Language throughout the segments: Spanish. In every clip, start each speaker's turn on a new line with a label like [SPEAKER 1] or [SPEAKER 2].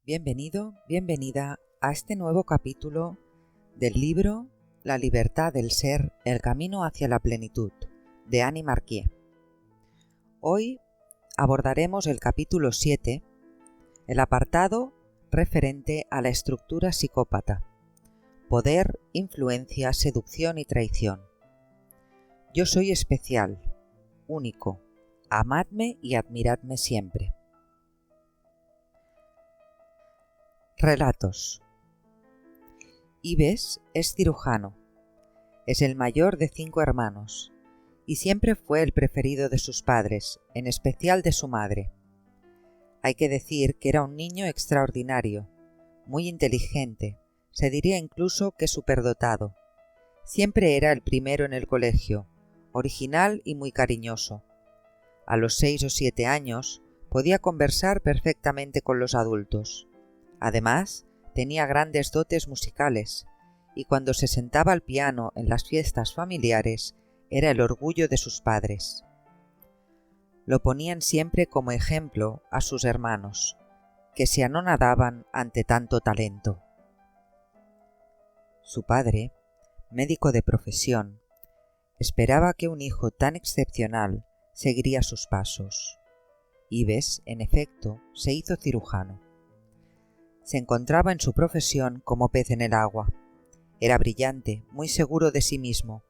[SPEAKER 1] Bienvenido, bienvenida a este nuevo capítulo del libro La libertad del ser, el camino hacia la plenitud, de Annie Marquier. Hoy abordaremos el capítulo 7, el apartado referente a la estructura psicópata, poder, influencia, seducción y traición. Yo soy especial, único, amadme y admiradme siempre. Relatos. Ives es cirujano, es el mayor de 5 hermanos, y siempre fue el preferido de sus padres, en especial de su madre. Hay que decir que era un niño extraordinario, muy inteligente, se diría incluso que superdotado. Siempre era el primero en el colegio, original y muy cariñoso. A los 6 o 7 años podía conversar perfectamente con los adultos. Además, tenía grandes dotes musicales, y cuando se sentaba al piano en las fiestas familiares, era el orgullo de sus padres. Lo ponían siempre como ejemplo a sus hermanos, que se anonadaban ante tanto talento. Su padre, médico de profesión, esperaba que un hijo tan excepcional seguiría sus pasos. Ives, en efecto, se hizo cirujano. Se encontraba en su profesión como pez en el agua. Era brillante, muy seguro de sí mismo.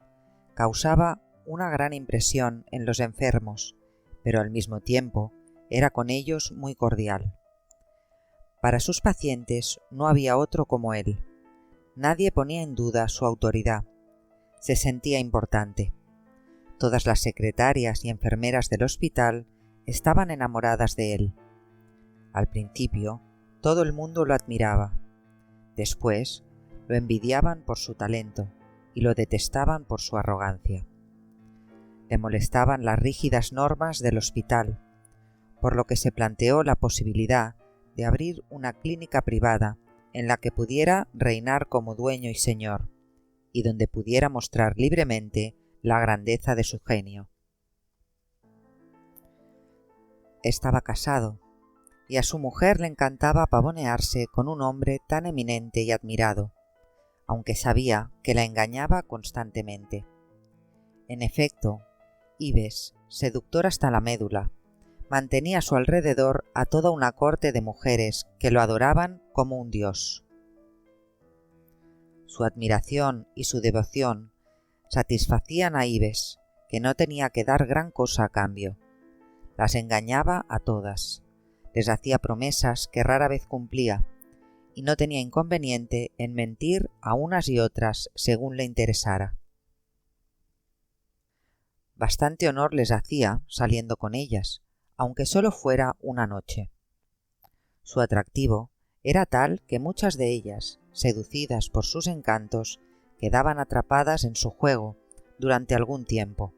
[SPEAKER 1] Causaba una gran impresión en los enfermos, pero al mismo tiempo era con ellos muy cordial. Para sus pacientes no había otro como él. Nadie ponía en duda su autoridad. Se sentía importante. Todas las secretarias y enfermeras del hospital estaban enamoradas de él. Al principio, todo el mundo lo admiraba. Después, lo envidiaban por su talento y lo detestaban por su arrogancia. Le molestaban las rígidas normas del hospital, por lo que se planteó la posibilidad de abrir una clínica privada en la que pudiera reinar como dueño y señor, y donde pudiera mostrar libremente la grandeza de su genio. Estaba casado, y a su mujer le encantaba pavonearse con un hombre tan eminente y admirado, aunque sabía que la engañaba constantemente. En efecto, Ives, seductor hasta la médula, mantenía a su alrededor a toda una corte de mujeres que lo adoraban como un dios. Su admiración y su devoción satisfacían a Ives, que no tenía que dar gran cosa a cambio. Las engañaba a todas. Les hacía promesas que rara vez cumplía, y no tenía inconveniente en mentir a unas y otras según le interesara. Bastante honor les hacía saliendo con ellas, aunque solo fuera una noche. Su atractivo era tal que muchas de ellas, seducidas por sus encantos, quedaban atrapadas en su juego durante algún tiempo.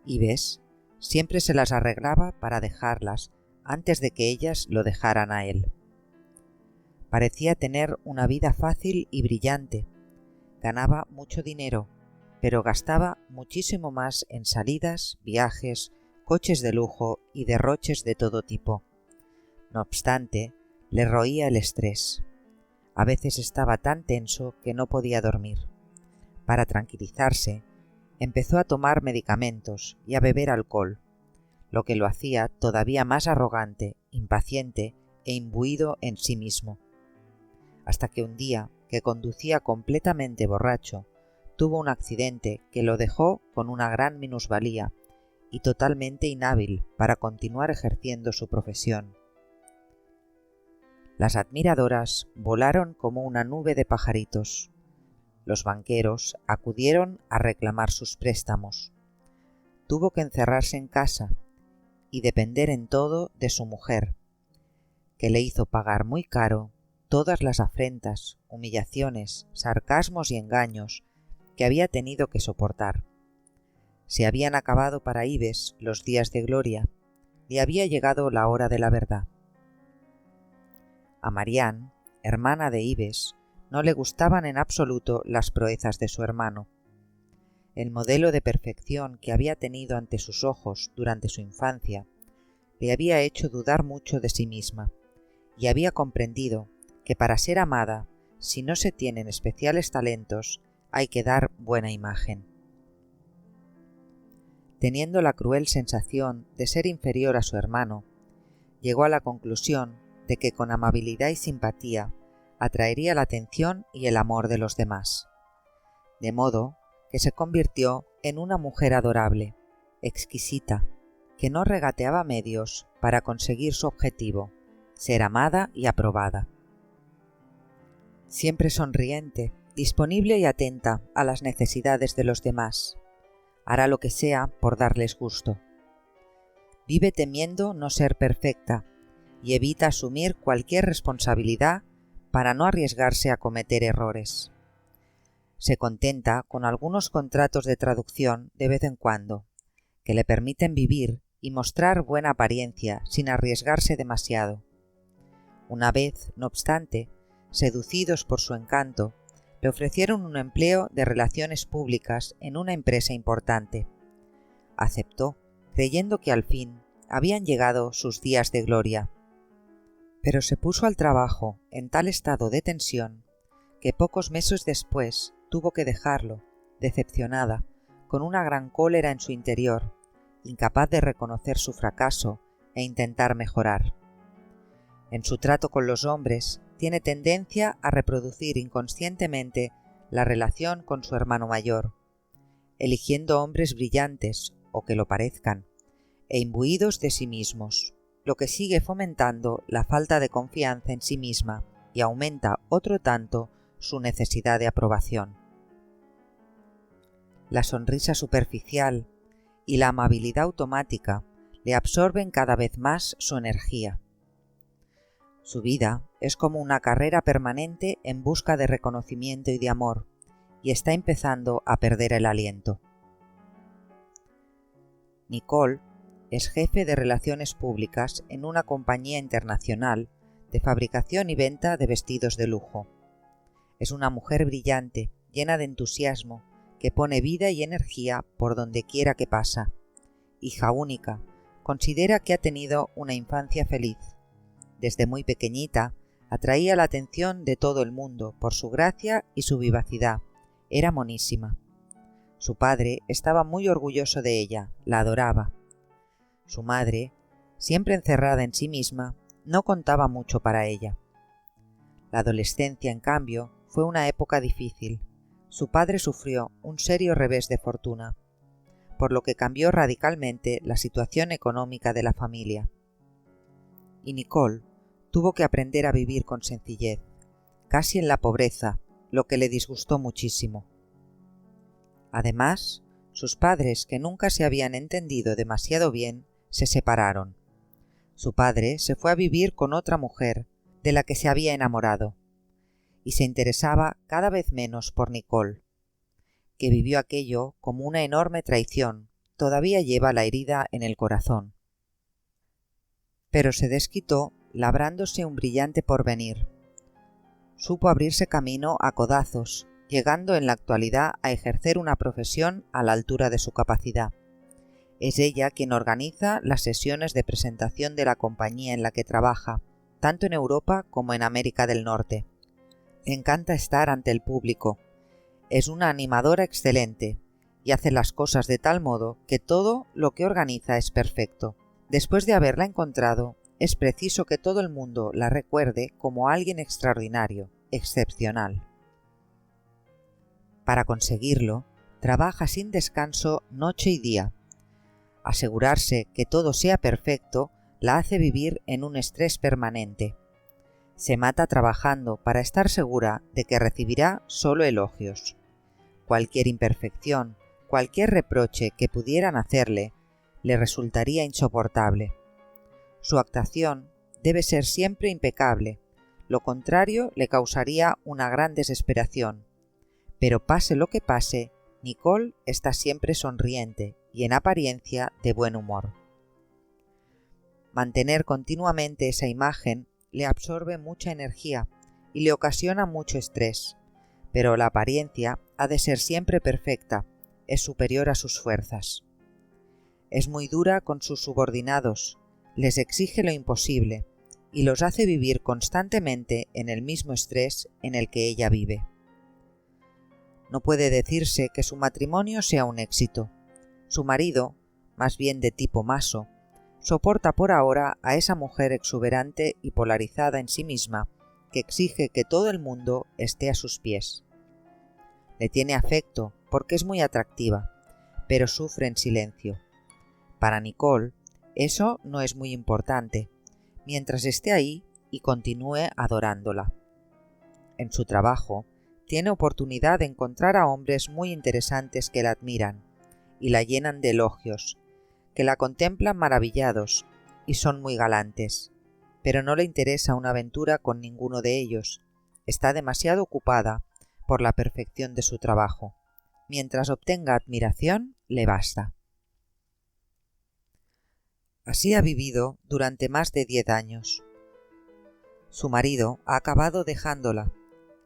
[SPEAKER 1] Ives siempre se las arreglaba para dejarlas antes de que ellas lo dejaran a él. Parecía tener una vida fácil y brillante. Ganaba mucho dinero, pero gastaba muchísimo más en salidas, viajes, coches de lujo y derroches de todo tipo. No obstante, le roía el estrés. A veces estaba tan tenso que no podía dormir. Para tranquilizarse, empezó a tomar medicamentos y a beber alcohol, lo que lo hacía todavía más arrogante, impaciente e imbuido en sí mismo. Hasta que un día, que conducía completamente borracho, tuvo un accidente que lo dejó con una gran minusvalía y totalmente inhábil para continuar ejerciendo su profesión. Las admiradoras volaron como una nube de pajaritos. Los banqueros acudieron a reclamar sus préstamos. Tuvo que encerrarse en casa y depender en todo de su mujer, que le hizo pagar muy caro todas las afrentas, humillaciones, sarcasmos y engaños que había tenido que soportar. Se habían acabado para Ives los días de gloria, y había llegado la hora de la verdad. A Marianne, hermana de Ives, no le gustaban en absoluto las proezas de su hermano. El modelo de perfección que había tenido ante sus ojos durante su infancia le había hecho dudar mucho de sí misma, y había comprendido que para ser amada, si no se tienen especiales talentos, hay que dar buena imagen. Teniendo la cruel sensación de ser inferior a su hermano, llegó a la conclusión de que con amabilidad y simpatía atraería la atención y el amor de los demás, de modo que se convirtió en una mujer adorable, exquisita, que no regateaba medios para conseguir su objetivo, ser amada y aprobada. Siempre sonriente, disponible y atenta a las necesidades de los demás, hará lo que sea por darles gusto. Vive temiendo no ser perfecta y evita asumir cualquier responsabilidad para no arriesgarse a cometer errores. Se contenta con algunos contratos de traducción de vez en cuando, que le permiten vivir y mostrar buena apariencia sin arriesgarse demasiado. Una vez, no obstante, seducidos por su encanto, le ofrecieron un empleo de relaciones públicas en una empresa importante. Aceptó, creyendo que al fin habían llegado sus días de gloria. Pero se puso al trabajo en tal estado de tensión que pocos meses después tuvo que dejarlo, decepcionada, con una gran cólera en su interior, incapaz de reconocer su fracaso e intentar mejorar. En su trato con los hombres, tiene tendencia a reproducir inconscientemente la relación con su hermano mayor, eligiendo hombres brillantes, o que lo parezcan, e imbuidos de sí mismos, lo que sigue fomentando la falta de confianza en sí misma y aumenta otro tanto su necesidad de aprobación. La sonrisa superficial y la amabilidad automática le absorben cada vez más su energía. Su vida es como una carrera permanente en busca de reconocimiento y de amor, y está empezando a perder el aliento. Nicole es jefe de relaciones públicas en una compañía internacional de fabricación y venta de vestidos de lujo. Es una mujer brillante, llena de entusiasmo, que pone vida y energía por donde quiera que pasa. Hija única, considera que ha tenido una infancia feliz. Desde muy pequeñita, atraía la atención de todo el mundo por su gracia y su vivacidad. Era monísima. Su padre estaba muy orgulloso de ella, la adoraba. Su madre, siempre encerrada en sí misma, no contaba mucho para ella. La adolescencia, en cambio, fue una época difícil. Su padre sufrió un serio revés de fortuna, por lo que cambió radicalmente la situación económica de la familia. Y Nicole tuvo que aprender a vivir con sencillez, casi en la pobreza, lo que le disgustó muchísimo. Además, sus padres, que nunca se habían entendido demasiado bien, se separaron. Su padre se fue a vivir con otra mujer, de la que se había enamorado, y se interesaba cada vez menos por Nicole, que vivió aquello como una enorme traición. Todavía lleva la herida en el corazón. Pero se desquitó labrándose un brillante porvenir. Supo abrirse camino a codazos, llegando en la actualidad a ejercer una profesión a la altura de su capacidad. Es ella quien organiza las sesiones de presentación de la compañía en la que trabaja, tanto en Europa como en América del Norte. Le encanta estar ante el público. Es una animadora excelente y hace las cosas de tal modo que todo lo que organiza es perfecto. Después de haberla encontrado, es preciso que todo el mundo la recuerde como alguien extraordinario, excepcional. Para conseguirlo, trabaja sin descanso noche y día. Asegurarse que todo sea perfecto la hace vivir en un estrés permanente. Se mata trabajando para estar segura de que recibirá solo elogios. Cualquier imperfección, cualquier reproche que pudieran hacerle, le resultaría insoportable. Su actuación debe ser siempre impecable, lo contrario le causaría una gran desesperación. Pero pase lo que pase, Nicole está siempre sonriente y en apariencia de buen humor. Mantener continuamente esa imagen le absorbe mucha energía y le ocasiona mucho estrés, pero la apariencia ha de ser siempre perfecta, es superior a sus fuerzas. Es muy dura con sus subordinados, les exige lo imposible y los hace vivir constantemente en el mismo estrés en el que ella vive. No puede decirse que su matrimonio sea un éxito. Su marido, más bien de tipo maso, soporta por ahora a esa mujer exuberante y polarizada en sí misma, que exige que todo el mundo esté a sus pies. Le tiene afecto porque es muy atractiva, pero sufre en silencio. Para Nicole, eso no es muy importante, mientras esté ahí y continúe adorándola. En su trabajo, tiene oportunidad de encontrar a hombres muy interesantes que la admiran y la llenan de elogios, que la contemplan maravillados y son muy galantes, pero no le interesa una aventura con ninguno de ellos. Está demasiado ocupada por la perfección de su trabajo. Mientras obtenga admiración, le basta. Así ha vivido durante más de 10 años. Su marido ha acabado dejándola,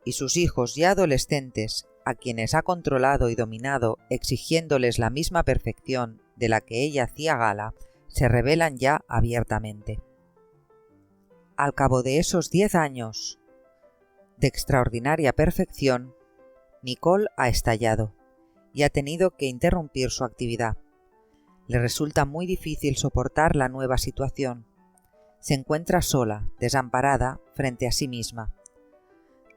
[SPEAKER 1] y sus hijos ya adolescentes, a quienes ha controlado y dominado exigiéndoles la misma perfección de la que ella hacía gala, se rebelan ya abiertamente. Al cabo de esos 10 años de extraordinaria perfección, Nicole ha estallado y ha tenido que interrumpir su actividad. Le resulta muy difícil soportar la nueva situación. Se encuentra sola, desamparada, frente a sí misma.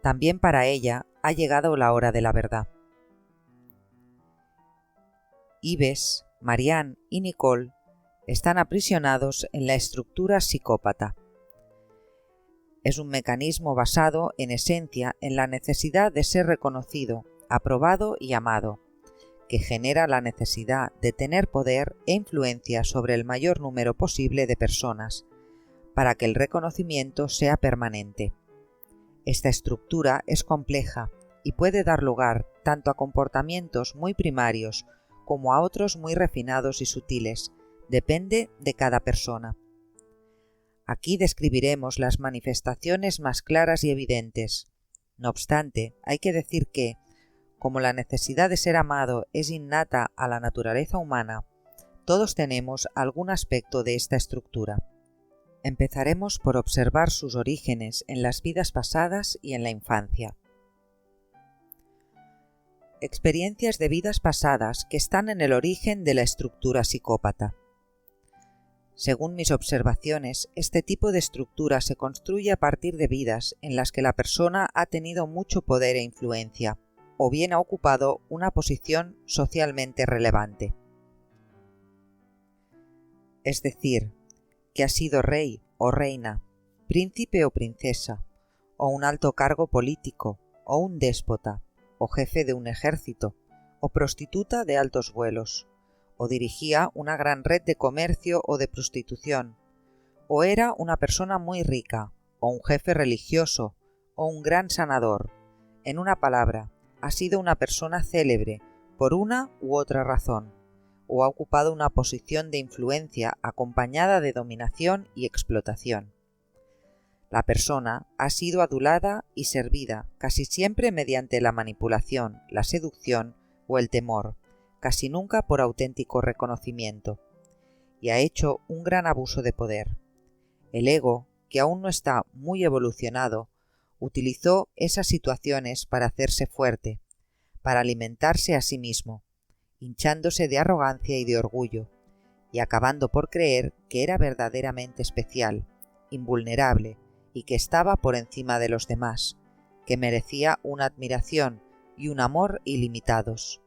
[SPEAKER 1] También para ella ha llegado la hora de la verdad. Ives, Marianne y Nicole están aprisionados en la estructura psicópata. Es un mecanismo basado en esencia en la necesidad de ser reconocido, aprobado y amado, que genera la necesidad de tener poder e influencia sobre el mayor número posible de personas, para que el reconocimiento sea permanente. Esta estructura es compleja y puede dar lugar tanto a comportamientos muy primarios como a otros muy refinados y sutiles, depende de cada persona. Aquí describiremos las manifestaciones más claras y evidentes. No obstante, hay que decir que, como la necesidad de ser amado es innata a la naturaleza humana, todos tenemos algún aspecto de esta estructura. Empezaremos por observar sus orígenes en las vidas pasadas y en la infancia. Experiencias de vidas pasadas que están en el origen de la estructura psicópata. Según mis observaciones, este tipo de estructura se construye a partir de vidas en las que la persona ha tenido mucho poder e influencia, o bien ha ocupado una posición socialmente relevante. Es decir, que ha sido rey o reina, príncipe o princesa, o un alto cargo político, o un déspota, o jefe de un ejército, o prostituta de altos vuelos, o dirigía una gran red de comercio o de prostitución, o era una persona muy rica, o un jefe religioso, o un gran sanador. En una palabra, ha sido una persona célebre por una u otra razón, o ha ocupado una posición de influencia acompañada de dominación y explotación. La persona ha sido adulada y servida casi siempre mediante la manipulación, la seducción o el temor, casi nunca por auténtico reconocimiento, y ha hecho un gran abuso de poder. El ego, que aún no está muy evolucionado, utilizó esas situaciones para hacerse fuerte, para alimentarse a sí mismo, hinchándose de arrogancia y de orgullo, y acabando por creer que era verdaderamente especial, invulnerable, y que estaba por encima de los demás, que merecía una admiración y un amor ilimitados.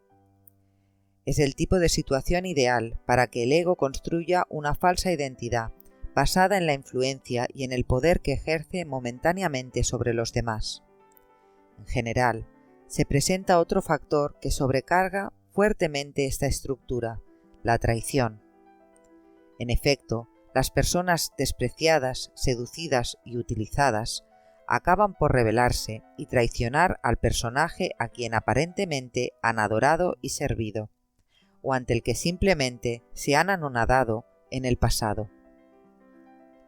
[SPEAKER 1] Es el tipo de situación ideal para que el ego construya una falsa identidad, basada en la influencia y en el poder que ejerce momentáneamente sobre los demás. En general, se presenta otro factor que sobrecarga fuertemente esta estructura, la traición. En efecto, las personas despreciadas, seducidas y utilizadas acaban por rebelarse y traicionar al personaje a quien aparentemente han adorado y servido, o ante el que simplemente se han anonadado en el pasado.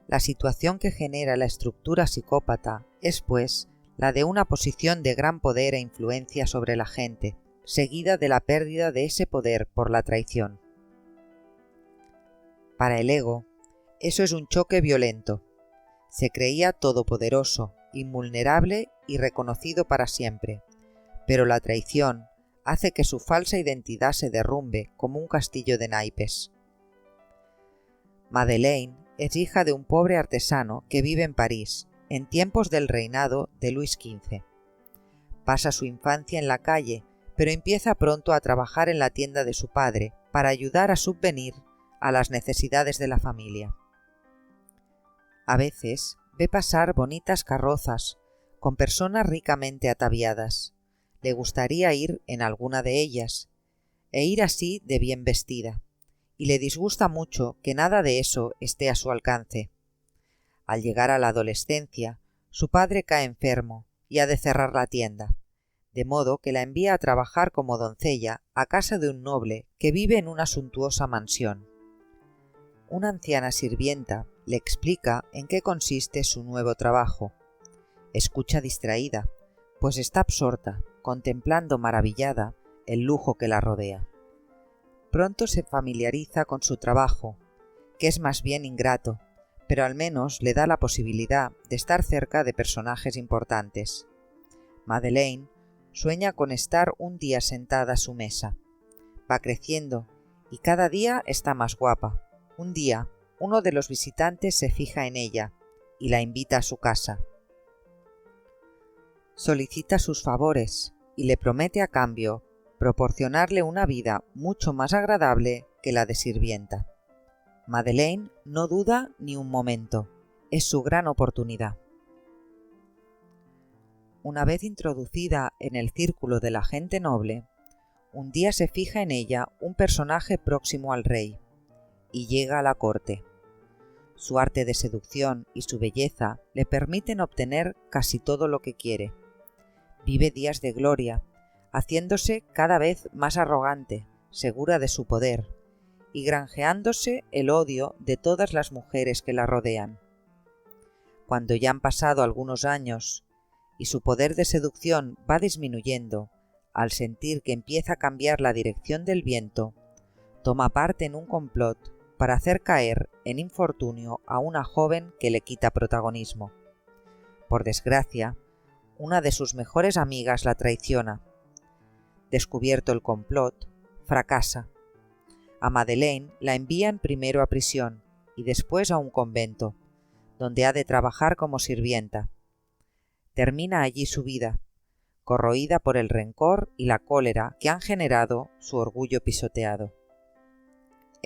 [SPEAKER 1] La situación que genera la estructura psicópata es, pues, la de una posición de gran poder e influencia sobre la gente, seguida de la pérdida de ese poder por la traición. Para el ego, eso es un choque violento. Se creía todopoderoso, invulnerable y reconocido para siempre, pero la traición hace que su falsa identidad se derrumbe como un castillo de naipes. Madeleine es hija de un pobre artesano que vive en París, en tiempos del reinado de Luis XV. Pasa su infancia en la calle, pero empieza pronto a trabajar en la tienda de su padre para ayudar a subvenir a las necesidades de la familia. A veces ve pasar bonitas carrozas con personas ricamente ataviadas. Le gustaría ir en alguna de ellas, e ir así de bien vestida, y le disgusta mucho que nada de eso esté a su alcance. Al llegar a la adolescencia, su padre cae enfermo y ha de cerrar la tienda, de modo que la envía a trabajar como doncella a casa de un noble que vive en una suntuosa mansión. Una anciana sirvienta le explica en qué consiste su nuevo trabajo. Escucha distraída, pues está absorta, contemplando maravillada el lujo que la rodea. Pronto se familiariza con su trabajo, que es más bien ingrato, pero al menos le da la posibilidad de estar cerca de personajes importantes. Madeleine sueña con estar un día sentada a su mesa. Va creciendo y cada día está más guapa. Un día, uno de los visitantes se fija en ella y la invita a su casa. Solicita sus favores y le promete a cambio proporcionarle una vida mucho más agradable que la de sirvienta. Madeleine no duda ni un momento. Es su gran oportunidad. Una vez introducida en el círculo de la gente noble, un día se fija en ella un personaje próximo al rey, y llega a la corte. Su arte de seducción y su belleza le permiten obtener casi todo lo que quiere. Vive días de gloria, haciéndose cada vez más arrogante, segura de su poder, y granjeándose el odio de todas las mujeres que la rodean. Cuando ya han pasado algunos años y su poder de seducción va disminuyendo, al sentir que empieza a cambiar la dirección del viento, toma parte en un complot para hacer caer en infortunio a una joven que le quita protagonismo. Por desgracia, una de sus mejores amigas la traiciona. Descubierto el complot, fracasa. A Madeleine la envían primero a prisión y después a un convento, donde ha de trabajar como sirvienta. Termina allí su vida, corroída por el rencor y la cólera que han generado su orgullo pisoteado.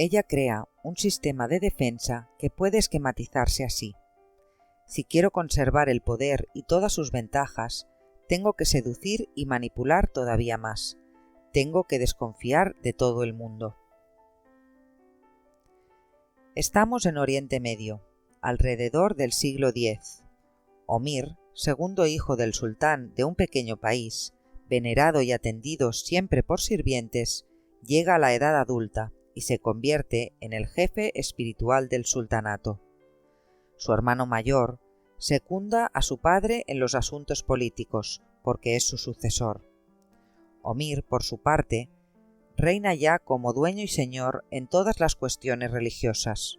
[SPEAKER 1] Ella crea un sistema de defensa que puede esquematizarse así. Si quiero conservar el poder y todas sus ventajas, tengo que seducir y manipular todavía más. Tengo que desconfiar de todo el mundo. Estamos en Oriente Medio, alrededor del siglo X. Omir, segundo hijo del sultán de un pequeño país, venerado y atendido siempre por sirvientes, llega a la edad adulta y se convierte en el jefe espiritual del sultanato. Su hermano mayor secunda a su padre en los asuntos políticos, porque es su sucesor. Omir, por su parte, reina ya como dueño y señor en todas las cuestiones religiosas.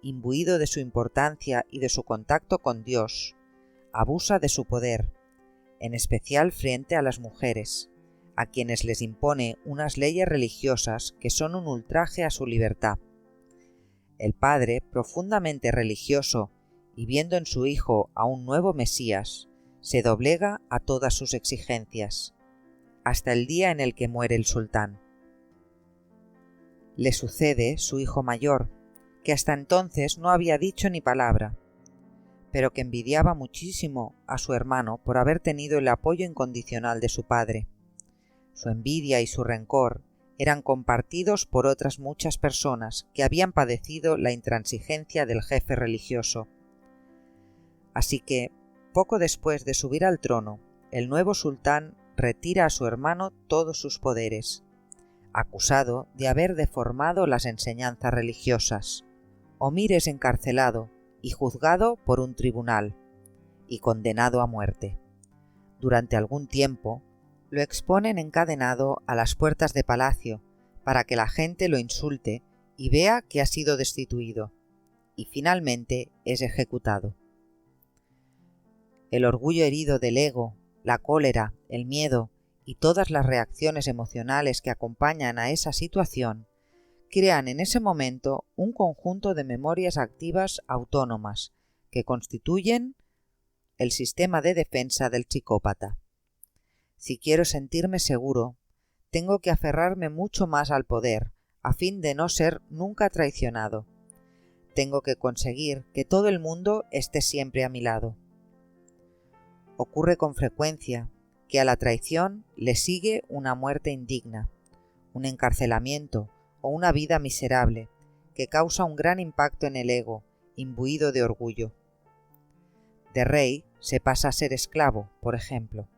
[SPEAKER 1] Imbuido de su importancia y de su contacto con Dios, abusa de su poder, en especial frente a las mujeres, a quienes les impone unas leyes religiosas que son un ultraje a su libertad. El padre, profundamente religioso y viendo en su hijo a un nuevo Mesías, se doblega a todas sus exigencias, hasta el día en el que muere el sultán. Le sucede su hijo mayor, que hasta entonces no había dicho ni palabra, pero que envidiaba muchísimo a su hermano por haber tenido el apoyo incondicional de su padre. Su envidia y su rencor eran compartidos por otras muchas personas que habían padecido la intransigencia del jefe religioso. Así que, poco después de subir al trono, el nuevo sultán retira a su hermano todos sus poderes, acusado de haber deformado las enseñanzas religiosas. Omir es encarcelado y juzgado por un tribunal, y condenado a muerte. Durante algún tiempo, lo exponen encadenado a las puertas de palacio, para que la gente lo insulte y vea que ha sido destituido, y finalmente es ejecutado. El orgullo herido del ego, la cólera, el miedo y todas las reacciones emocionales que acompañan a esa situación crean en ese momento un conjunto de memorias activas autónomas que constituyen el sistema de defensa del psicópata. Si quiero sentirme seguro, tengo que aferrarme mucho más al poder, a fin de no ser nunca traicionado. Tengo que conseguir que todo el mundo esté siempre a mi lado. Ocurre con frecuencia que a la traición le sigue una muerte indigna, un encarcelamiento o una vida miserable que causa un gran impacto en el ego, imbuido de orgullo. De rey se pasa a ser esclavo, por ejemplo,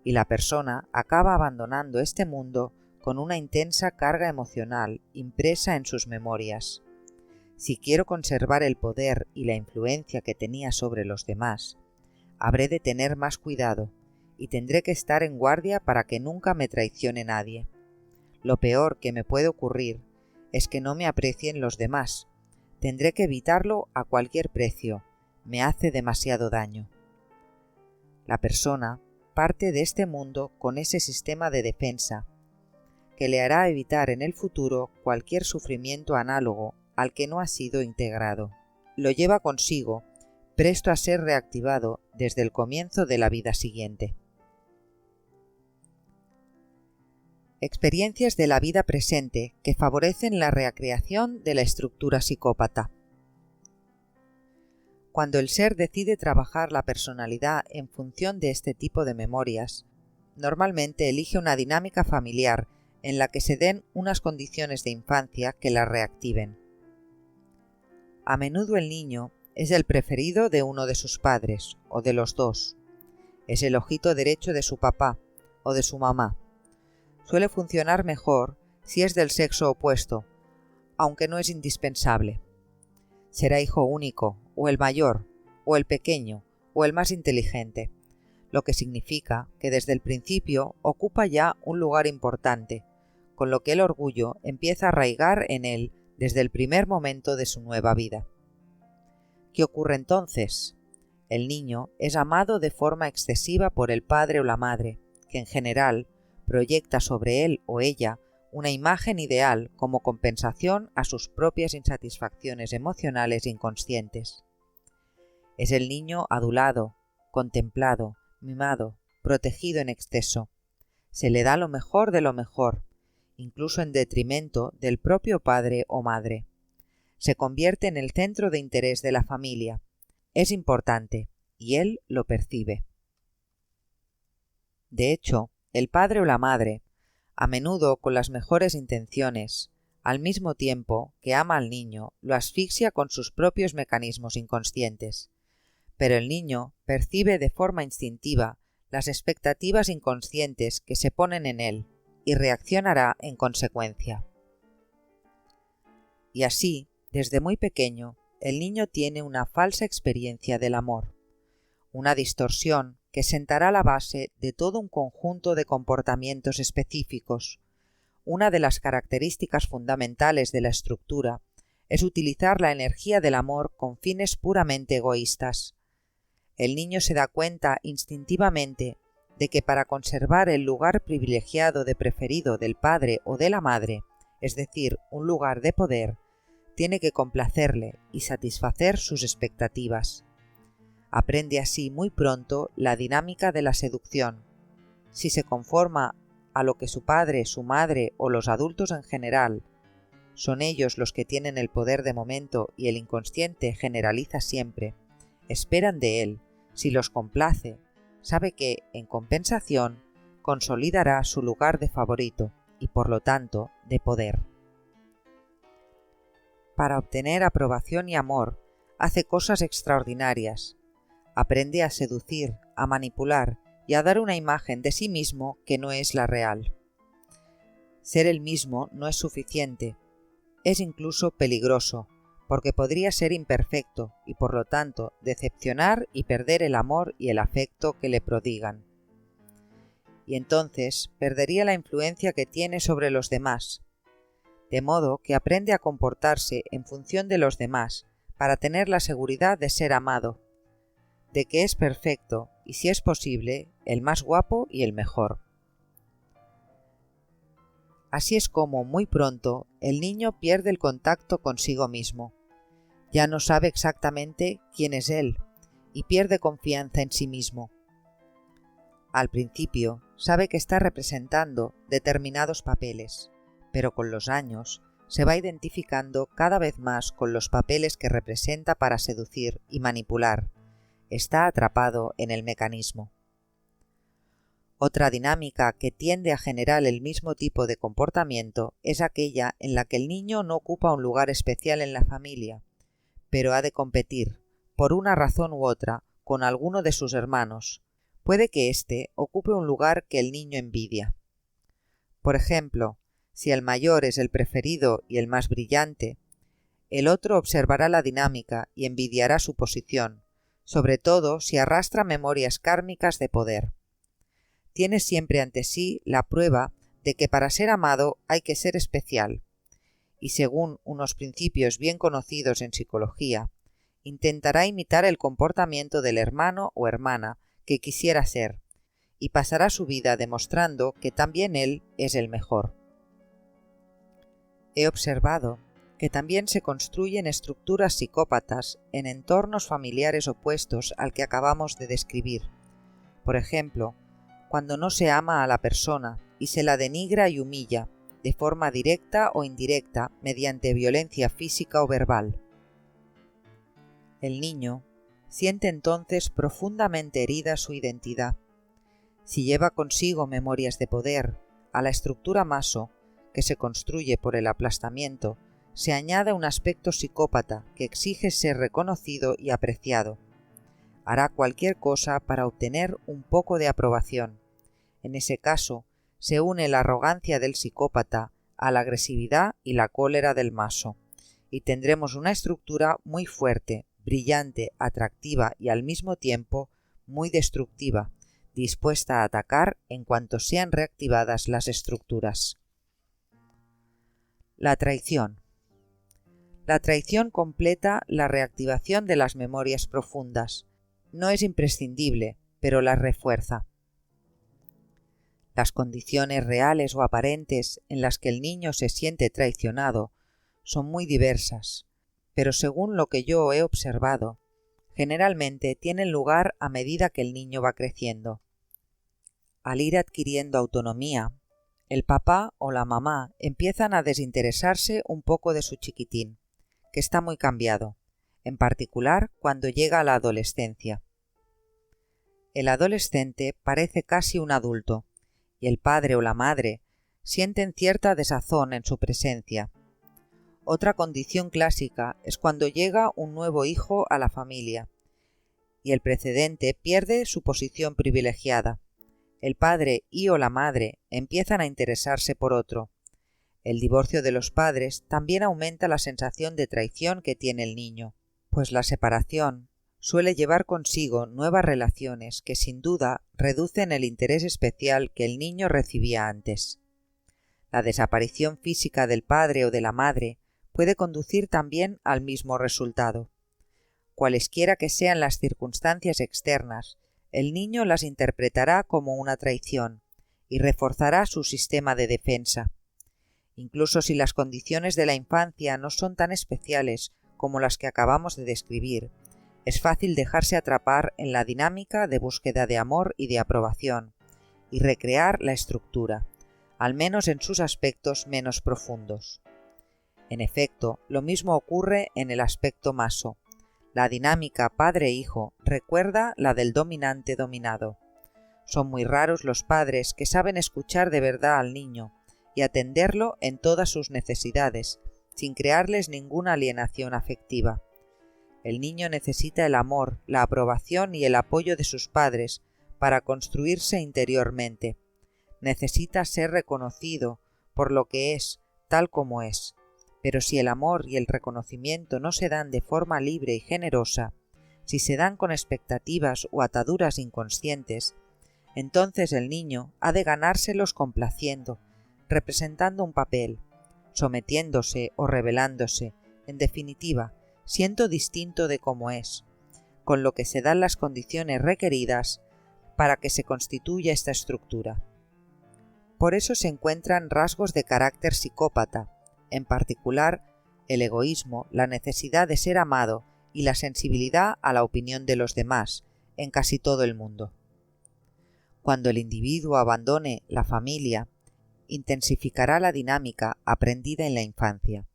[SPEAKER 1] y la persona acaba abandonando este mundo con una intensa carga emocional impresa en sus memorias. Si quiero conservar el poder y la influencia que tenía sobre los demás, habré de tener más cuidado y tendré que estar en guardia para que nunca me traicione nadie. Lo peor que me puede ocurrir es que no me aprecien los demás. Tendré que evitarlo a cualquier precio. Me hace demasiado daño. La persona parte de este mundo con ese sistema de defensa que le hará evitar en el futuro cualquier sufrimiento análogo al que no ha sido integrado. Lo lleva consigo, presto a ser reactivado desde el comienzo de la vida siguiente. Experiencias de la vida presente que favorecen la recreación de la estructura psicópata. Cuando el ser decide trabajar la personalidad en función de este tipo de memorias, normalmente elige una dinámica familiar en la que se den unas condiciones de infancia que la reactiven. A menudo el niño es el preferido de uno de sus padres, o de los dos. Es el ojito derecho de su papá, o de su mamá. Suele funcionar mejor si es del sexo opuesto, aunque no es indispensable. Será hijo único, o el mayor, o el pequeño, o el más inteligente, lo que significa que desde el principio ocupa ya un lugar importante, con lo que el orgullo empieza a arraigar en él desde el primer momento de su nueva vida. ¿Qué ocurre entonces? El niño es amado de forma excesiva por el padre o la madre, que en general proyecta sobre él o ella una imagen ideal como compensación a sus propias insatisfacciones emocionales inconscientes. Es el niño adulado, contemplado, mimado, protegido en exceso. Se le da lo mejor de lo mejor, incluso en detrimento del propio padre o madre. Se convierte en el centro de interés de la familia. Es importante, y él lo percibe. De hecho, el padre o la madre, a menudo con las mejores intenciones, al mismo tiempo que ama al niño, lo asfixia con sus propios mecanismos inconscientes. Pero el niño percibe de forma instintiva las expectativas inconscientes que se ponen en él y reaccionará en consecuencia. Y así, desde muy pequeño, el niño tiene una falsa experiencia del amor, una distorsión que sentará la base de todo un conjunto de comportamientos específicos. Una de las características fundamentales de la estructura es utilizar la energía del amor con fines puramente egoístas. El niño se da cuenta instintivamente de que para conservar el lugar privilegiado de preferido del padre o de la madre, es decir, un lugar de poder, tiene que complacerle y satisfacer sus expectativas. Aprende así muy pronto la dinámica de la seducción. Si se conforma a lo que su padre, su madre o los adultos en general, son ellos los que tienen el poder de momento y el inconsciente generaliza siempre, esperan de él, si los complace, sabe que, en compensación, consolidará su lugar de favorito y, por lo tanto, de poder. Para obtener aprobación y amor, hace cosas extraordinarias. Aprende a seducir, a manipular y a dar una imagen de sí mismo que no es la real. Ser el mismo no es suficiente, es incluso peligroso, porque podría ser imperfecto y por lo tanto decepcionar y perder el amor y el afecto que le prodigan. Y entonces perdería la influencia que tiene sobre los demás, de modo que aprende a comportarse en función de los demás para tener la seguridad de ser amado. de que es perfecto y, si es posible, el más guapo y el mejor. Así es como, muy pronto, el niño pierde el contacto consigo mismo. Ya no sabe exactamente quién es él y pierde confianza en sí mismo. Al principio sabe que está representando determinados papeles, pero con los años se va identificando cada vez más con los papeles que representa para seducir y manipular. Está atrapado en el mecanismo. Otra dinámica que tiende a generar el mismo tipo de comportamiento es aquella en la que el niño no ocupa un lugar especial en la familia, pero ha de competir, por una razón u otra, con alguno de sus hermanos. Puede que éste ocupe un lugar que el niño envidia. Por ejemplo, si el mayor es el preferido y el más brillante, el otro observará la dinámica y envidiará su posición, sobre todo si arrastra memorias kármicas de poder. Tiene siempre ante sí la prueba de que para ser amado hay que ser especial, y según unos principios bien conocidos en psicología, intentará imitar el comportamiento del hermano o hermana que quisiera ser, y pasará su vida demostrando que también él es el mejor. He observado que también se construyen estructuras psicópatas en entornos familiares opuestos al que acabamos de describir. Por ejemplo, cuando no se ama a la persona y se la denigra y humilla, de forma directa o indirecta, mediante violencia física o verbal. El niño siente entonces profundamente herida su identidad. Si lleva consigo memorias de poder, a la estructura maso, que se construye por el aplastamiento, se añade un aspecto psicópata que exige ser reconocido y apreciado. Hará cualquier cosa para obtener un poco de aprobación. En ese caso, se une la arrogancia del psicópata a la agresividad y la cólera del maso, y tendremos una estructura muy fuerte, brillante, atractiva y al mismo tiempo muy destructiva, dispuesta a atacar en cuanto sean reactivadas las estructuras. La traición. La traición completa la reactivación de las memorias profundas. No es imprescindible, pero las refuerza. Las condiciones reales o aparentes en las que el niño se siente traicionado son muy diversas, pero según lo que yo he observado, generalmente tienen lugar a medida que el niño va creciendo. Al ir adquiriendo autonomía, el papá o la mamá empiezan a desinteresarse un poco de su chiquitín, que está muy cambiado, en particular cuando llega a la adolescencia. El adolescente parece casi un adulto, y el padre o la madre sienten cierta desazón en su presencia. Otra condición clásica es cuando llega un nuevo hijo a la familia, y el precedente pierde su posición privilegiada. El padre y o la madre empiezan a interesarse por otro. El divorcio de los padres también aumenta la sensación de traición que tiene el niño, pues la separación suele llevar consigo nuevas relaciones que sin duda reducen el interés especial que el niño recibía antes. La desaparición física del padre o de la madre puede conducir también al mismo resultado. Cualesquiera que sean las circunstancias externas, el niño las interpretará como una traición y reforzará su sistema de defensa. Incluso si las condiciones de la infancia no son tan especiales como las que acabamos de describir, es fácil dejarse atrapar en la dinámica de búsqueda de amor y de aprobación, y recrear la estructura, al menos en sus aspectos menos profundos. En efecto, lo mismo ocurre en el aspecto maso. La dinámica padre-hijo recuerda la del dominante-dominado. Son muy raros los padres que saben escuchar de verdad al niño y atenderlo en todas sus necesidades, sin crearles ninguna alienación afectiva. El niño necesita el amor, la aprobación y el apoyo de sus padres para construirse interiormente. Necesita ser reconocido por lo que es, tal como es. Pero si el amor y el reconocimiento no se dan de forma libre y generosa, si se dan con expectativas o ataduras inconscientes, entonces el niño ha de ganárselos complaciendo, representando un papel, sometiéndose o rebelándose, en definitiva, siendo distinto de cómo es, con lo que se dan las condiciones requeridas para que se constituya esta estructura. Por eso se encuentran rasgos de carácter psicópata, en particular el egoísmo, la necesidad de ser amado y la sensibilidad a la opinión de los demás, en casi todo el mundo. Cuando el individuo abandone la familia, intensificará la dinámica aprendida en la infancia.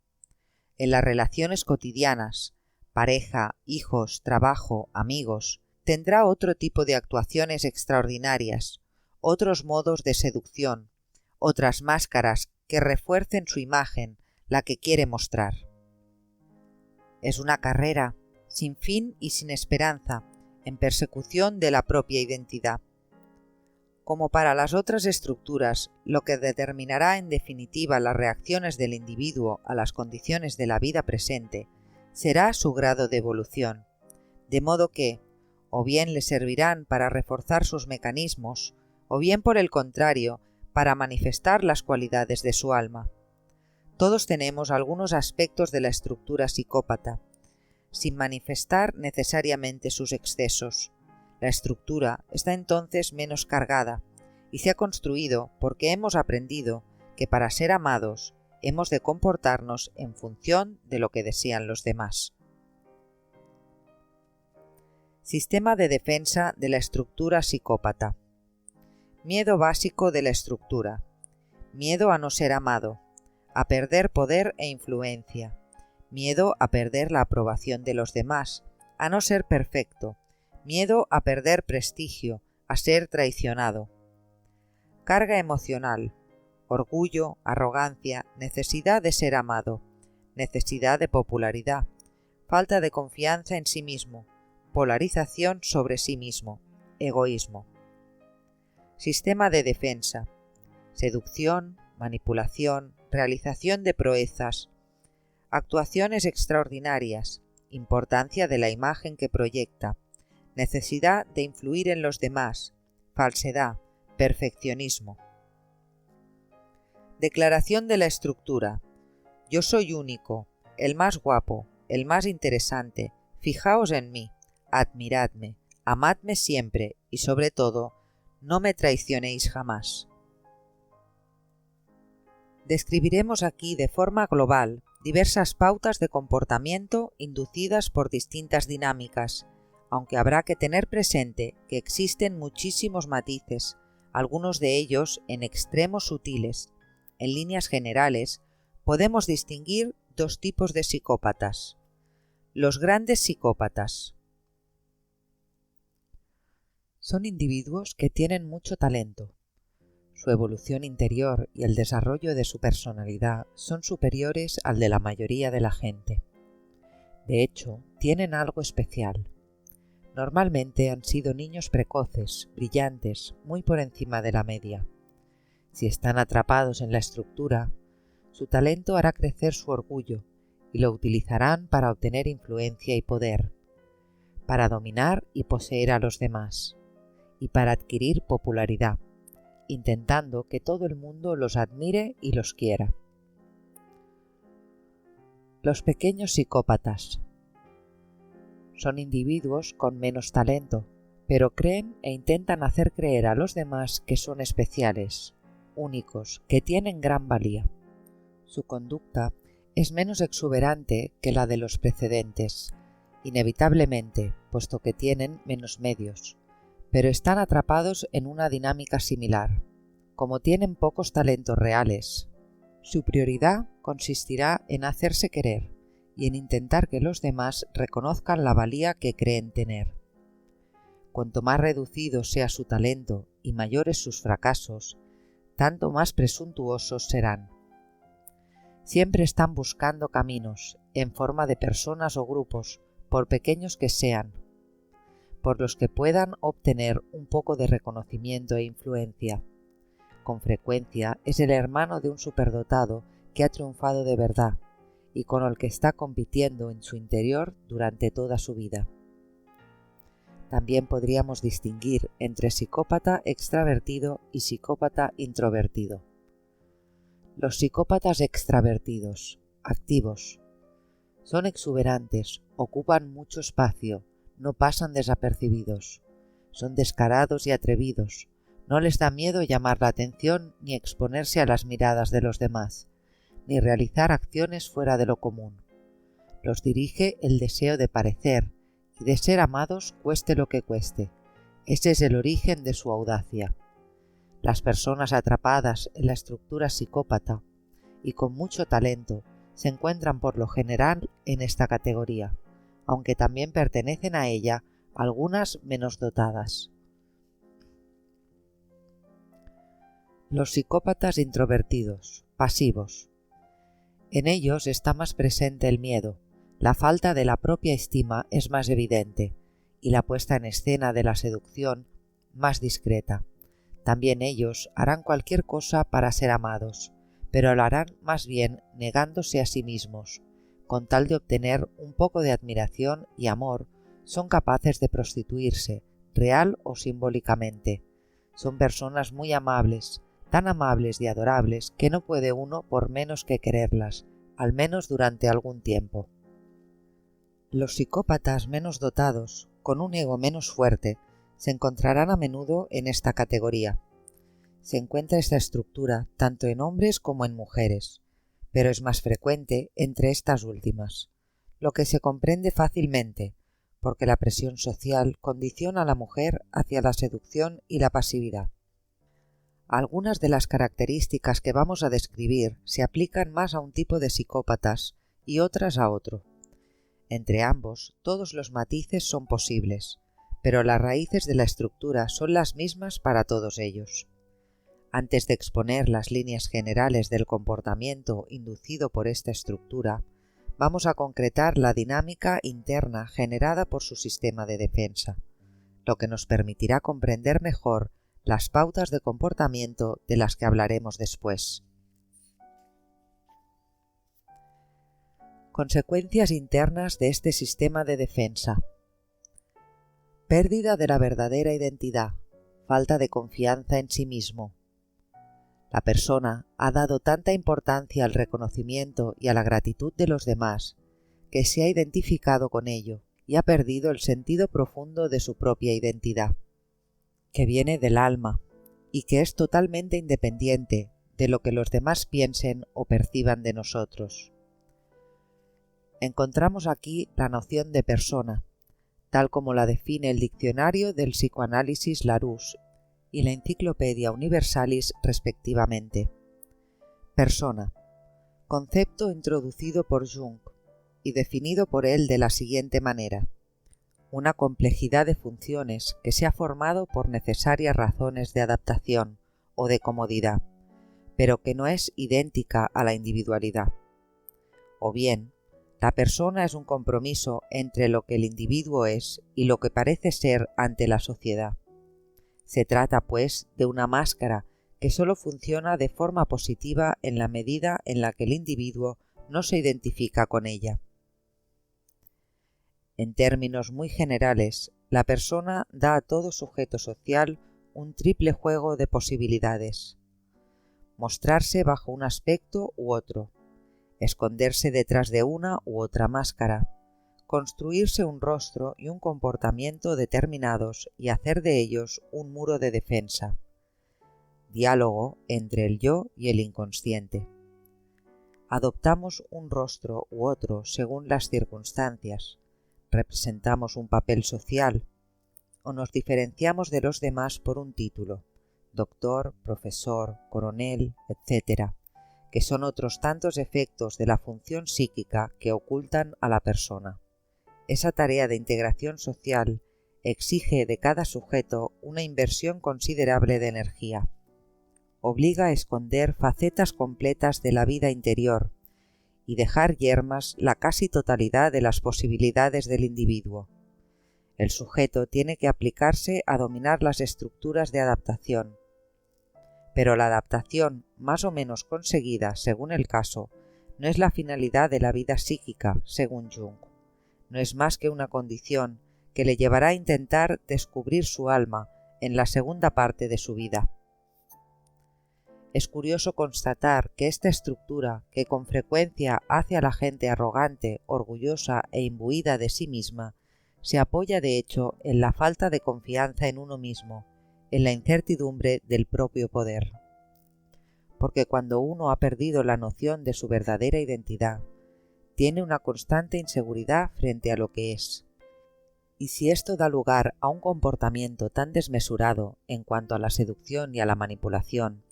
[SPEAKER 1] En las relaciones cotidianas, pareja, hijos, trabajo, amigos, tendrá otro tipo de actuaciones extraordinarias, otros modos de seducción, otras máscaras que refuercen su imagen, la que quiere mostrar. Es una carrera sin fin y sin esperanza, en persecución de la propia identidad. Como para las otras estructuras, lo que determinará en definitiva las reacciones del individuo a las condiciones de la vida presente será su grado de evolución, de modo que, o bien le servirán para reforzar sus mecanismos, o bien por el contrario, para manifestar las cualidades de su alma. Todos tenemos algunos aspectos de la estructura psicópata, sin manifestar necesariamente sus excesos. La estructura está entonces menos cargada y se ha construido porque hemos aprendido que para ser amados hemos de comportarnos en función de lo que desean los demás. Sistema de defensa de la estructura psicópata. Miedo básico de la estructura. Miedo a no ser amado, a perder poder e influencia. Miedo a perder la aprobación de los demás, a no ser perfecto. Miedo a perder prestigio, a ser traicionado. Carga emocional. Orgullo, arrogancia, necesidad de ser amado, necesidad de popularidad, falta de confianza en sí mismo, polarización sobre sí mismo, egoísmo. Sistema de defensa. Seducción, manipulación, realización de proezas, actuaciones extraordinarias, importancia de la imagen que proyecta, necesidad de influir en los demás, falsedad, perfeccionismo. Declaración de la estructura. Yo soy único, el más guapo, el más interesante, fijaos en mí, admiradme, amadme siempre y sobre todo, no me traicionéis jamás. Describiremos aquí de forma global diversas pautas de comportamiento inducidas por distintas dinámicas, aunque habrá que tener presente que existen muchísimos matices, algunos de ellos en extremos sutiles. En líneas generales, podemos distinguir dos tipos de psicópatas. Los grandes psicópatas. Son individuos que tienen mucho talento. Su evolución interior y el desarrollo de su personalidad son superiores al de la mayoría de la gente. De hecho, tienen algo especial. Normalmente han sido niños precoces, brillantes, muy por encima de la media. Si están atrapados en la estructura, su talento hará crecer su orgullo y lo utilizarán para obtener influencia y poder, para dominar y poseer a los demás, y para adquirir popularidad, intentando que todo el mundo los admire y los quiera. Los pequeños psicópatas. Son individuos con menos talento, pero creen e intentan hacer creer a los demás que son especiales, únicos, que tienen gran valía. Su conducta es menos exuberante que la de los precedentes, inevitablemente, puesto que tienen menos medios, pero están atrapados en una dinámica similar. Como tienen pocos talentos reales, su prioridad consistirá en hacerse querer y en intentar que los demás reconozcan la valía que creen tener. Cuanto más reducido sea su talento y mayores sus fracasos, tanto más presuntuosos serán. Siempre están buscando caminos, en forma de personas o grupos, por pequeños que sean, por los que puedan obtener un poco de reconocimiento e influencia. Con frecuencia es el hermano de un superdotado que ha triunfado de verdad y con el que está compitiendo en su interior durante toda su vida. También podríamos distinguir entre psicópata extravertido y psicópata introvertido. Los psicópatas extravertidos, activos, son exuberantes, ocupan mucho espacio, no pasan desapercibidos. Son descarados y atrevidos. No les da miedo llamar la atención ni exponerse a las miradas de los demás, ni realizar acciones fuera de lo común. Los dirige el deseo de parecer y de ser amados cueste lo que cueste. Ese es el origen de su audacia. Las personas atrapadas en la estructura psicópata y con mucho talento se encuentran por lo general en esta categoría, aunque también pertenecen a ella algunas menos dotadas. Los psicópatas introvertidos, pasivos. En ellos está más presente el miedo, la falta de la propia estima es más evidente y la puesta en escena de la seducción más discreta. También ellos harán cualquier cosa para ser amados, pero lo harán más bien negándose a sí mismos. Con tal de obtener un poco de admiración y amor, son capaces de prostituirse, real o simbólicamente. Son personas muy amables, tan amables y adorables que no puede uno por menos que quererlas, al menos durante algún tiempo. Los psicópatas menos dotados, con un ego menos fuerte, se encontrarán a menudo en esta categoría. Se encuentra esta estructura tanto en hombres como en mujeres, pero es más frecuente entre estas últimas, lo que se comprende fácilmente, porque la presión social condiciona a la mujer hacia la seducción y la pasividad. Algunas de las características que vamos a describir se aplican más a un tipo de psicópatas y otras a otro. Entre ambos, todos los matices son posibles, pero las raíces de la estructura son las mismas para todos ellos. Antes de exponer las líneas generales del comportamiento inducido por esta estructura, vamos a concretar la dinámica interna generada por su sistema de defensa, lo que nos permitirá comprender mejor las pautas de comportamiento de las que hablaremos después. Consecuencias internas de este sistema de defensa. Pérdida de la verdadera identidad, falta de confianza en sí mismo. La persona ha dado tanta importancia al reconocimiento y a la gratitud de los demás que se ha identificado con ello y ha perdido el sentido profundo de su propia identidad, que viene del alma y que es totalmente independiente de lo que los demás piensen o perciban de nosotros. Encontramos aquí la noción de persona, tal como la define el diccionario del psicoanálisis Larousse y la Enciclopedia Universalis respectivamente. Persona, concepto introducido por Jung y definido por él de la siguiente manera: una complejidad de funciones que se ha formado por necesarias razones de adaptación o de comodidad, pero que no es idéntica a la individualidad. O bien, la persona es un compromiso entre lo que el individuo es y lo que parece ser ante la sociedad. Se trata, pues, de una máscara que solo funciona de forma positiva en la medida en la que el individuo no se identifica con ella. En términos muy generales, la persona da a todo sujeto social un triple juego de posibilidades: mostrarse bajo un aspecto u otro, esconderse detrás de una u otra máscara, construirse un rostro y un comportamiento determinados y hacer de ellos un muro de defensa. Diálogo entre el yo y el inconsciente. Adoptamos un rostro u otro según las circunstancias, representamos un papel social o nos diferenciamos de los demás por un título, doctor, profesor, coronel, etc., que son otros tantos efectos de la función psíquica que ocultan a la persona. Esa tarea de integración social exige de cada sujeto una inversión considerable de energía. Obliga a esconder facetas completas de la vida interior y dejar yermas la casi totalidad de las posibilidades del individuo. El sujeto tiene que aplicarse a dominar las estructuras de adaptación, pero la adaptación, más o menos conseguida según el caso, no es la finalidad de la vida psíquica, según Jung. No es más que una condición que le llevará a intentar descubrir su alma en la segunda parte de su vida. Es curioso constatar que esta estructura, que con frecuencia hace a la gente arrogante, orgullosa e imbuida de sí misma, se apoya de hecho en la falta de confianza en uno mismo, en la incertidumbre del propio poder. Porque cuando uno ha perdido la noción de su verdadera identidad, tiene una constante inseguridad frente a lo que es. Y si esto da lugar a un comportamiento tan desmesurado en cuanto a la seducción y a la manipulación,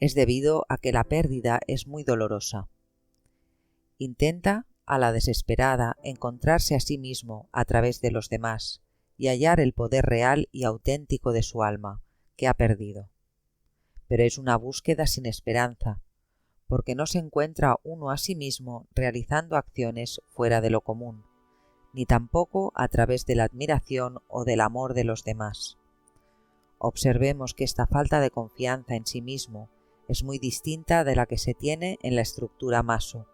[SPEAKER 1] es debido a que la pérdida es muy dolorosa. Intenta, a la desesperada, encontrarse a sí mismo a través de los demás y hallar el poder real y auténtico de su alma, que ha perdido. Pero es una búsqueda sin esperanza, porque no se encuentra uno a sí mismo realizando acciones fuera de lo común, ni tampoco a través de la admiración o del amor de los demás. Observemos que esta falta de confianza en sí mismo es muy distinta de la que se tiene en la estructura Maso.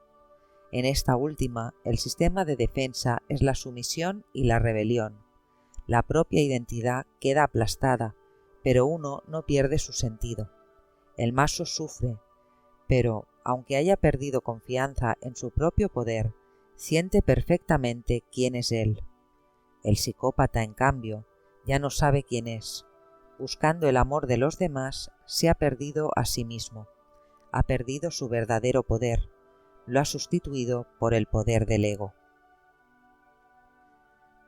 [SPEAKER 1] En esta última, el sistema de defensa es la sumisión y la rebelión. La propia identidad queda aplastada, pero uno no pierde su sentido. El Maso sufre, pero, aunque haya perdido confianza en su propio poder, siente perfectamente quién es él. El psicópata, en cambio, ya no sabe quién es. Buscando el amor de los demás, se ha perdido a sí mismo. Ha perdido su verdadero poder. Lo ha sustituido por el poder del ego.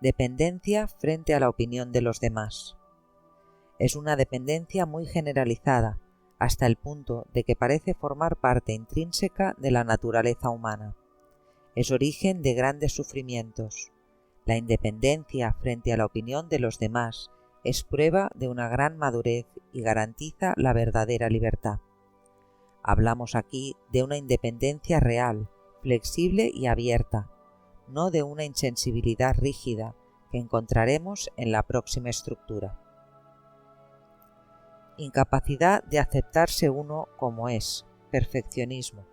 [SPEAKER 1] Dependencia frente a la opinión de los demás. Es una dependencia muy generalizada, hasta el punto de que parece formar parte intrínseca de la naturaleza humana. Es origen de grandes sufrimientos. La independencia frente a la opinión de los demás es prueba de una gran madurez y garantiza la verdadera libertad. Hablamos aquí de una independencia real, flexible y abierta, no de una insensibilidad rígida que encontraremos en la próxima estructura. Incapacidad de aceptarse uno como es, perfeccionismo.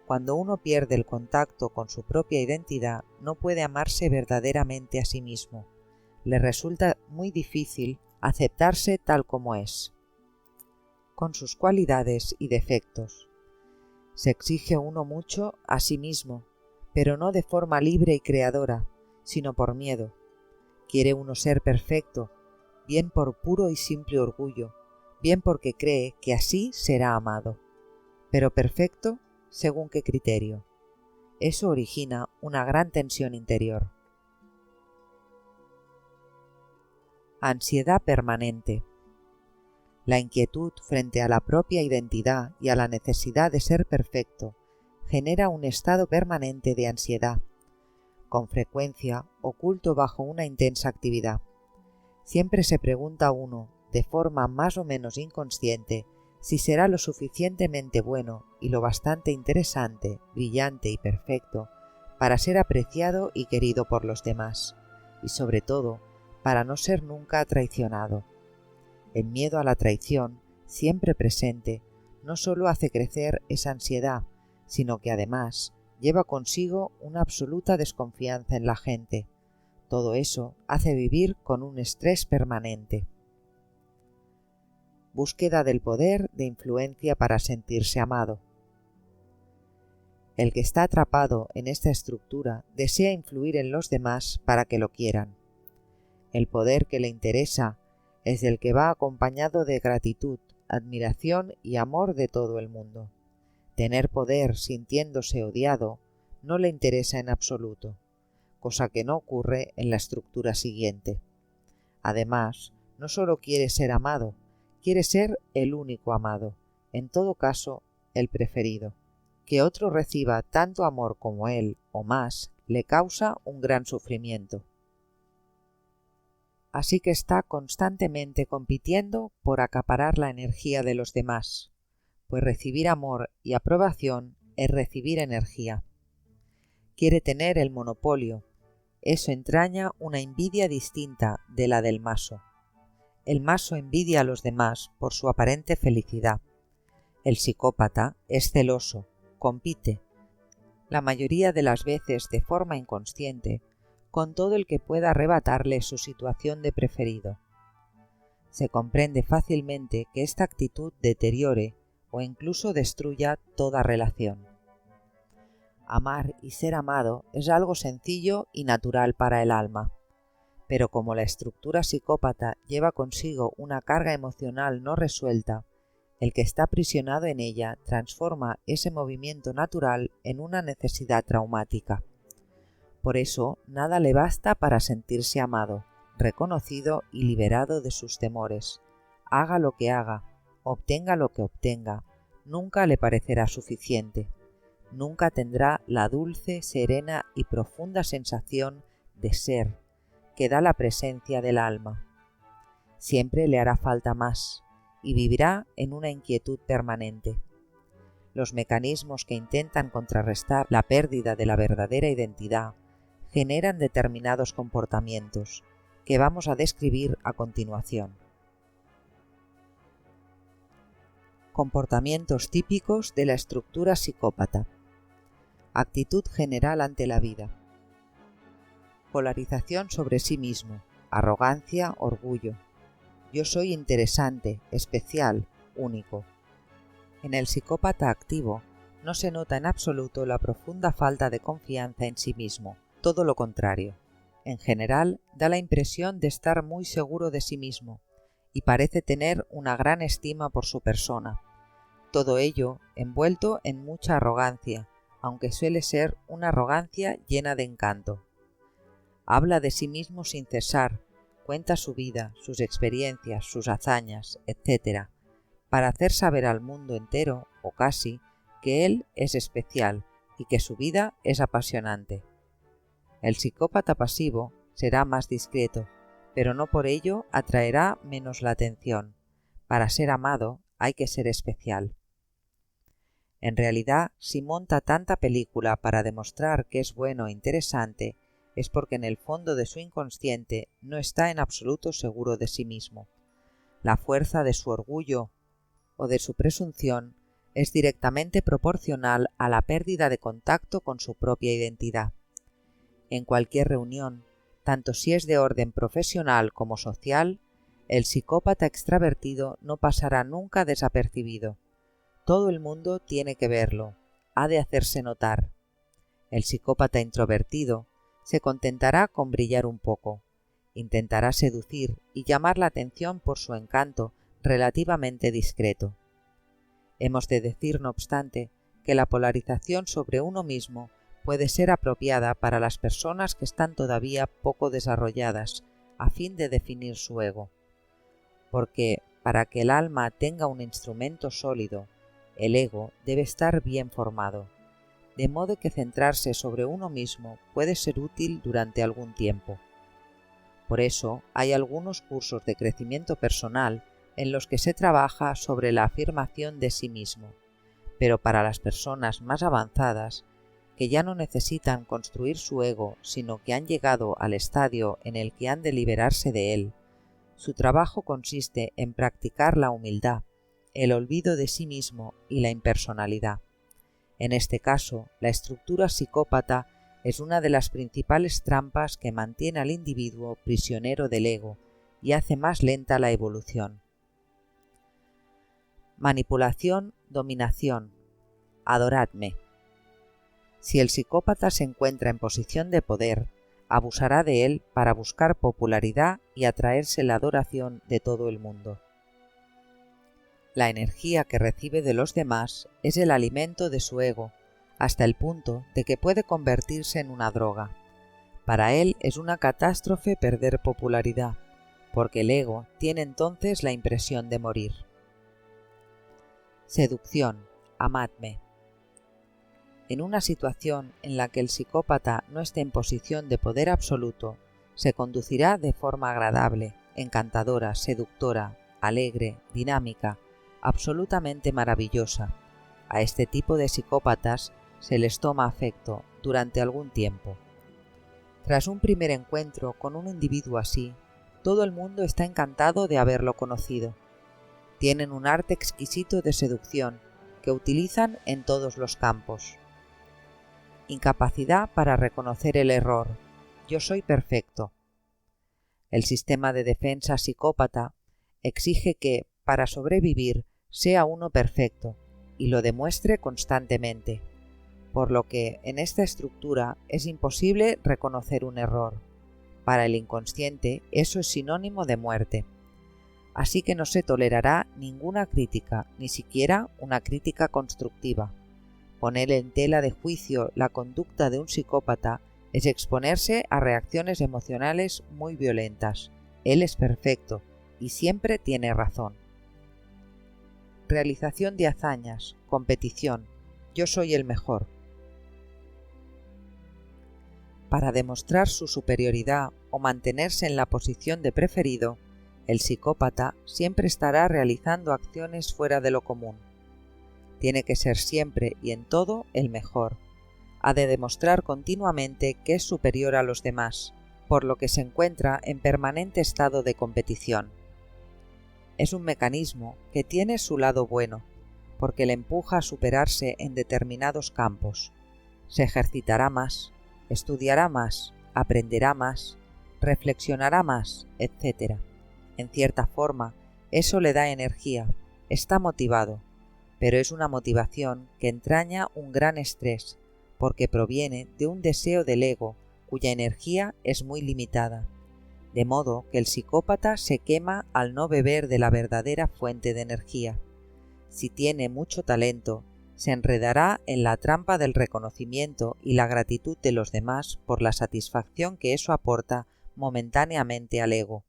[SPEAKER 1] Cuando uno pierde el contacto con su propia identidad, no puede amarse verdaderamente a sí mismo. Le resulta muy difícil aceptarse tal como es, con sus cualidades y defectos. Se exige uno mucho a sí mismo, pero no de forma libre y creadora, sino por miedo. Quiere uno ser perfecto, bien por puro y simple orgullo, bien porque cree que así será amado. Pero perfecto, ¿según qué criterio? Eso origina una gran tensión interior. Ansiedad permanente. La inquietud frente a la propia identidad y a la necesidad de ser perfecto genera un estado permanente de ansiedad, con frecuencia oculto bajo una intensa actividad. Siempre se pregunta uno, de forma más o menos inconsciente, si será lo suficientemente bueno y lo bastante interesante, brillante y perfecto para ser apreciado y querido por los demás, y sobre todo, para no ser nunca traicionado. El miedo a la traición, siempre presente, no solo hace crecer esa ansiedad, sino que además lleva consigo una absoluta desconfianza en la gente. Todo eso hace vivir con un estrés permanente. Búsqueda del poder de influencia para sentirse amado. El que está atrapado en esta estructura desea influir en los demás para que lo quieran. El poder que le interesa es el que va acompañado de gratitud, admiración y amor de todo el mundo. Tener poder sintiéndose odiado no le interesa en absoluto, cosa que no ocurre en la estructura siguiente. Además, no solo quiere ser amado, quiere ser el único amado, en todo caso, el preferido. Que otro reciba tanto amor como él o más le causa un gran sufrimiento. Así que está constantemente compitiendo por acaparar la energía de los demás, pues recibir amor y aprobación es recibir energía. Quiere tener el monopolio. Eso entraña una envidia distinta de la del maso. El maso envidia a los demás por su aparente felicidad. El psicópata es celoso, compite, la mayoría de las veces de forma inconsciente, con todo el que pueda arrebatarle su situación de preferido. Se comprende fácilmente que esta actitud deteriore o incluso destruya toda relación. Amar y ser amado es algo sencillo y natural para el alma, pero como la estructura psicópata lleva consigo una carga emocional no resuelta, el que está aprisionado en ella transforma ese movimiento natural en una necesidad traumática. Por eso, nada le basta para sentirse amado, reconocido y liberado de sus temores. Haga lo que haga, obtenga lo que obtenga, nunca le parecerá suficiente. Nunca tendrá la dulce, serena y profunda sensación de ser que da la presencia del alma. Siempre le hará falta más y vivirá en una inquietud permanente. Los mecanismos que intentan contrarrestar la pérdida de la verdadera identidad generan determinados comportamientos que vamos a describir a continuación. Comportamientos típicos de la estructura psicópata. Actitud general ante la vida. Polarización sobre sí mismo, arrogancia, orgullo. Yo soy interesante, especial, único. En el psicópata activo no se nota en absoluto la profunda falta de confianza en sí mismo, todo lo contrario. En general, da la impresión de estar muy seguro de sí mismo y parece tener una gran estima por su persona. Todo ello envuelto en mucha arrogancia, aunque suele ser una arrogancia llena de encanto. Habla de sí mismo sin cesar, cuenta su vida, sus experiencias, sus hazañas, etc., para hacer saber al mundo entero, o casi, que él es especial y que su vida es apasionante. El psicópata pasivo será más discreto, pero no por ello atraerá menos la atención. Para ser amado hay que ser especial. En realidad, si monta tanta película para demostrar que es bueno e interesante, es porque en el fondo de su inconsciente no está en absoluto seguro de sí mismo. La fuerza de su orgullo o de su presunción es directamente proporcional a la pérdida de contacto con su propia identidad. En cualquier reunión, tanto si es de orden profesional como social, el psicópata extravertido no pasará nunca desapercibido. Todo el mundo tiene que verlo, ha de hacerse notar. El psicópata introvertido se contentará con brillar un poco, intentará seducir y llamar la atención por su encanto relativamente discreto. Hemos de decir, no obstante, que la polarización sobre uno mismo puede ser apropiada para las personas que están todavía poco desarrolladas, a fin de definir su ego. Porque, para que el alma tenga un instrumento sólido, el ego debe estar bien formado, de modo que centrarse sobre uno mismo puede ser útil durante algún tiempo. Por eso hay algunos cursos de crecimiento personal en los que se trabaja sobre la afirmación de sí mismo, pero para las personas más avanzadas, que ya no necesitan construir su ego, sino que han llegado al estadio en el que han de liberarse de él, su trabajo consiste en practicar la humildad, el olvido de sí mismo y la impersonalidad. En este caso, la estructura psicópata es una de las principales trampas que mantiene al individuo prisionero del ego y hace más lenta la evolución. Manipulación, dominación. Adoradme. Si el psicópata se encuentra en posición de poder, abusará de él para buscar popularidad y atraerse la adoración de todo el mundo. La energía que recibe de los demás es el alimento de su ego, hasta el punto de que puede convertirse en una droga. Para él es una catástrofe perder popularidad, porque el ego tiene entonces la impresión de morir. Seducción, amadme. En una situación en la que el psicópata no esté en posición de poder absoluto, se conducirá de forma agradable, encantadora, seductora, alegre, dinámica, absolutamente maravillosa. A este tipo de psicópatas se les toma afecto durante algún tiempo. Tras un primer encuentro con un individuo así, todo el mundo está encantado de haberlo conocido. Tienen un arte exquisito de seducción que utilizan en todos los campos. Incapacidad para reconocer el error. Yo soy perfecto. El sistema de defensa psicópata exige que, para sobrevivir, sea uno perfecto y lo demuestre constantemente. por lo que en esta estructura es imposible reconocer un error. Para el inconsciente eso es sinónimo de muerte. Así que no se tolerará ninguna crítica, ni siquiera una crítica constructiva. Poner en tela de juicio la conducta de un psicópata es exponerse a reacciones emocionales muy violentas. Él es perfecto y siempre tiene razón. Realización de hazañas, competición. Yo soy el mejor. Para demostrar su superioridad o mantenerse en la posición de preferido, el psicópata siempre estará realizando acciones fuera de lo común. Tiene que ser siempre y en todo el mejor. Ha de demostrar continuamente que es superior a los demás, por lo que se encuentra en permanente estado de competición. Es un mecanismo que tiene su lado bueno, porque le empuja a superarse en determinados campos. Se ejercitará más, estudiará más, aprenderá más, reflexionará más, etc. En cierta forma, eso le da energía, está motivado, pero es una motivación que entraña un gran estrés, porque proviene de un deseo del ego, cuya energía es muy limitada, de modo que el psicópata se quema al no beber de la verdadera fuente de energía. Si tiene mucho talento, se enredará en la trampa del reconocimiento y la gratitud de los demás por la satisfacción que eso aporta momentáneamente al ego.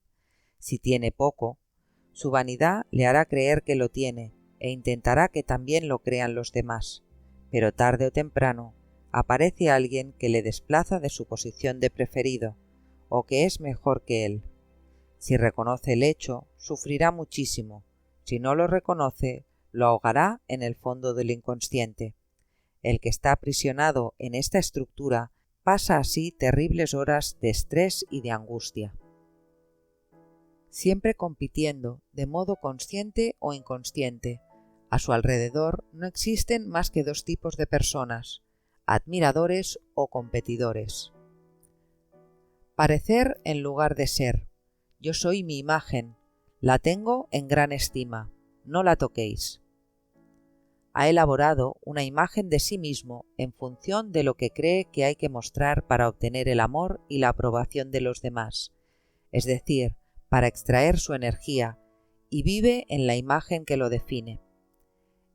[SPEAKER 1] Si tiene poco, su vanidad le hará creer que lo tiene e intentará que también lo crean los demás, pero tarde o temprano aparece alguien que le desplaza de su posición de preferido o que es mejor que él. Si reconoce el hecho, sufrirá muchísimo. Si no lo reconoce, lo ahogará en el fondo del inconsciente. El que está aprisionado en esta estructura pasa así terribles horas de estrés y de angustia. Siempre compitiendo, de modo consciente o inconsciente. A su alrededor no existen más que dos tipos de personas: admiradores o competidores. Parecer en lugar de ser. Yo soy mi imagen, la tengo en gran estima, no la toquéis. Ha elaborado una imagen de sí mismo en función de lo que cree que hay que mostrar para obtener el amor y la aprobación de los demás, es decir, para extraer su energía, y vive en la imagen que lo define.